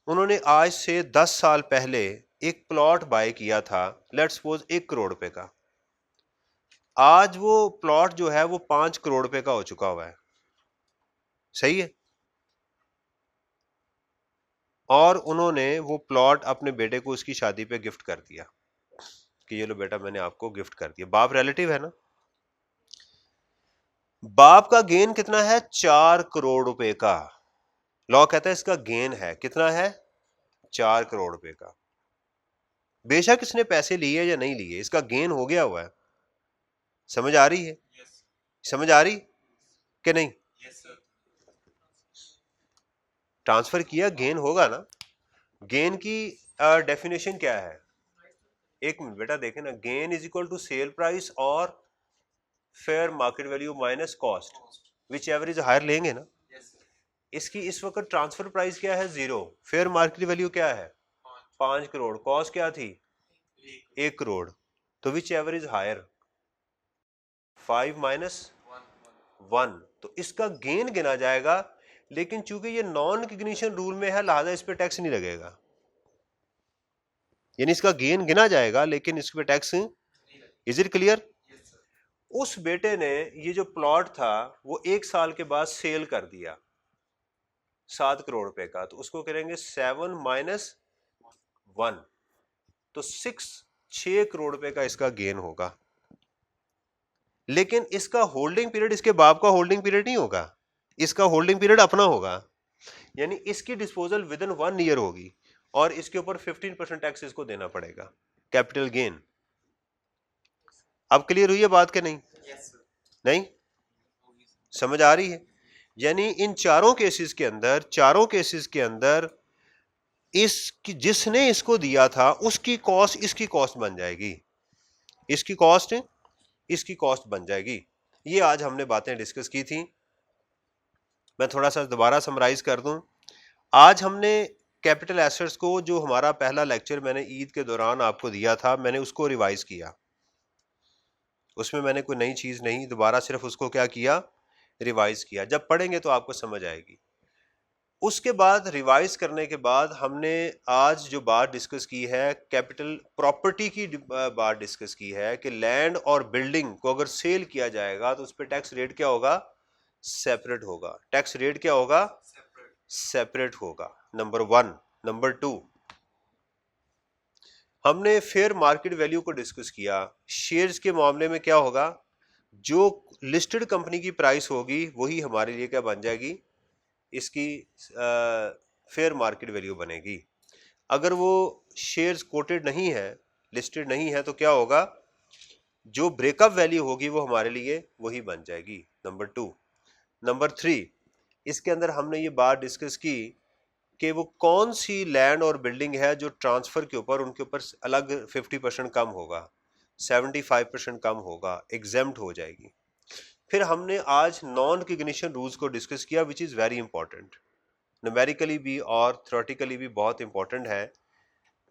उन्होंने आज से 10 साल पहले एक प्लॉट बाय किया था, लेट्स सपोज 1 करोड़ रुपए का। आज वो प्लॉट जो है वो 5 करोड़ रुपए का हो चुका हुआ है। सही है? और उन्होंने वो प्लॉट अपने बेटे को उसकी शादी पे गिफ्ट कर दिया कि ये लो बेटा मैंने आपको गिफ्ट कर दिया। बाप रिलेटिव है ना। बाप का गेन कितना है? 4 करोड़ रुपए का। लॉ कहता है इसका गेन है कितना है? 4 करोड़ रुपए का। बेशक इसने पैसे लिए या नहीं लिए, इसका गेन हो गया हुआ है। समझ आ रही है? समझ आ रही कि नहीं? ट्रांसफर किया, गेन होगा ना। गेन की डेफिनेशन क्या है? एक मिनट बेटा देखें ना। Gain is equal to sale price और fair market value minus cost, which average higher लेंगे ना। इसकी इस वक्त ट्रांसफर प्राइस क्या है? 0। फेयर मार्केट वैल्यू क्या है? 5 करोड़। कॉस्ट क्या थी? 1 करोड़। तो विच एवरेज हायर? 5 माइनस 1। तो इसका गेन गिना जाएगा, लेकिन चूंकि ये नॉन रिकग्निशन रूल में है लिहाजा इस पे टैक्स नहीं लगेगा। यानी इसका गेन गिना जाएगा लेकिन इस पे टैक्स। Is it clear? उस बेटे ने ये जो प्लॉट था वो 1 साल के बाद सेल कर दिया 7 करोड़ रुपए का, तो उसको करेंगे 7 माइनस 1, तो 6 करोड़ रुपए का इसका गेन होगा। लेकिन इसका होल्डिंग पीरियड इसके बाप का होल्डिंग पीरियड नहीं होगा, इसका होल्डिंग पीरियड अपना होगा। यानी इसकी डिस्पोजल विद इन 1 ईयर होगी और इसके ऊपर 15% टैक्स इसको देना पड़ेगा, कैपिटल गेन। अब क्लियर हुई है बात के नहीं? नहीं समझ आ रही है? यानी इन चारों केसेस के अंदर जिसने इसको दिया था उसकी कॉस्ट इसकी कॉस्ट बन जाएगी, इसकी कॉस्ट इसकी कॉस्ट बन जाएगी। ये आज हमने बातें डिस्कस की थी। मैं थोड़ा सा दोबारा समराइज कर दूं। आज हमने कैपिटल एसेट्स को, जो हमारा पहला लेक्चर मैंने ईद के दौरान आपको दिया था, मैंने उसको रिवाइज किया। उसमें मैंने कोई नई चीज नहीं, दोबारा सिर्फ उसको क्या किया? रिवाइज किया। जब पढ़ेंगे तो आपको समझ आएगी। उसके बाद रिवाइज करने के बाद हमने आज जो बात डिस्कस की है कैपिटल प्रॉपर्टी की बात डिस्कस की है कि लैंड और बिल्डिंग को अगर सेल किया जाएगा तो उस पर टैक्स रेट क्या होगा? सेपरेट होगा। टैक्स रेट क्या होगा? सेपरेट होगा। नंबर 1। नंबर 2, हमने फेयर मार्केट वैल्यू को डिस्कस किया। शेयर्स के मामले में क्या होगा? जो लिस्टेड कंपनी की प्राइस होगी वही हमारे लिए क्या बन जाएगी? इसकी फेयर मार्केट वैल्यू बनेगी। अगर वो शेयर्स कोटेड नहीं है, लिस्टेड नहीं है, तो क्या होगा? जो ब्रेकअप वैल्यू होगी वो हमारे लिए वही बन जाएगी। नंबर 2। नंबर 3, इसके अंदर हमने ये बात डिस्कस की कि वो कौन सी लैंड और बिल्डिंग है जो ट्रांसफर के ऊपर उनके ऊपर अलग 50% कम होगा, 75% कम होगा, एग्जेम्प्ट हो जाएगी। फिर हमने आज नॉन रिकग्निशन रूल्स को डिस्कस किया, which is very important, numerically भी और थ्योरेटिकली भी बहुत इंपॉर्टेंट है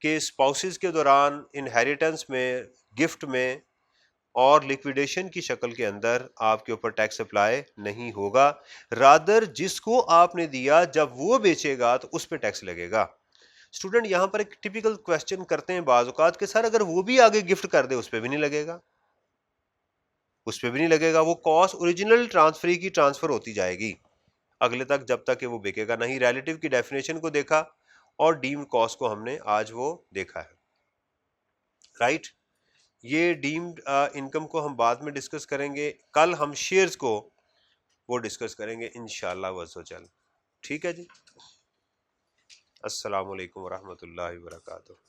कि स्पाउसेस के दौरान इनहेरिटेंस में, गिफ्ट में और लिक्विडेशन की शक्ल के अंदर आपके ऊपर टैक्स अप्लाई नहीं होगा। रादर जिसको आपने दिया जब वो बेचेगा तो उस पर टैक्स लगेगा। स्टूडेंट यहां पर एक टिपिकल क्वेश्चन करते हैं बाज़ औक़ात के, सर अगर वो भी आगे गिफ्ट कर दे उस पर भी नहीं लगेगा? उस पर भी नहीं लगेगा। वो कॉस्ट ओरिजिनल ट्रांसफरी की ट्रांसफर होती जाएगी अगले तक, जब तक कि वो बिकेगा नहीं। रिलेटिव की डेफिनेशन को देखा और डीम्ड कॉस्ट को हमने आज वो देखा है, राइट। ये डीम्ड इनकम को हम बाद में डिस्कस करेंगे। कल हम शेयर्स को वो डिस्कस करेंगे इंशाल्लाह वज़्ज़ल। ठीक है जी। अस्सलाम वालेकुम वरहमतुल्लाहि वबरकातुहू।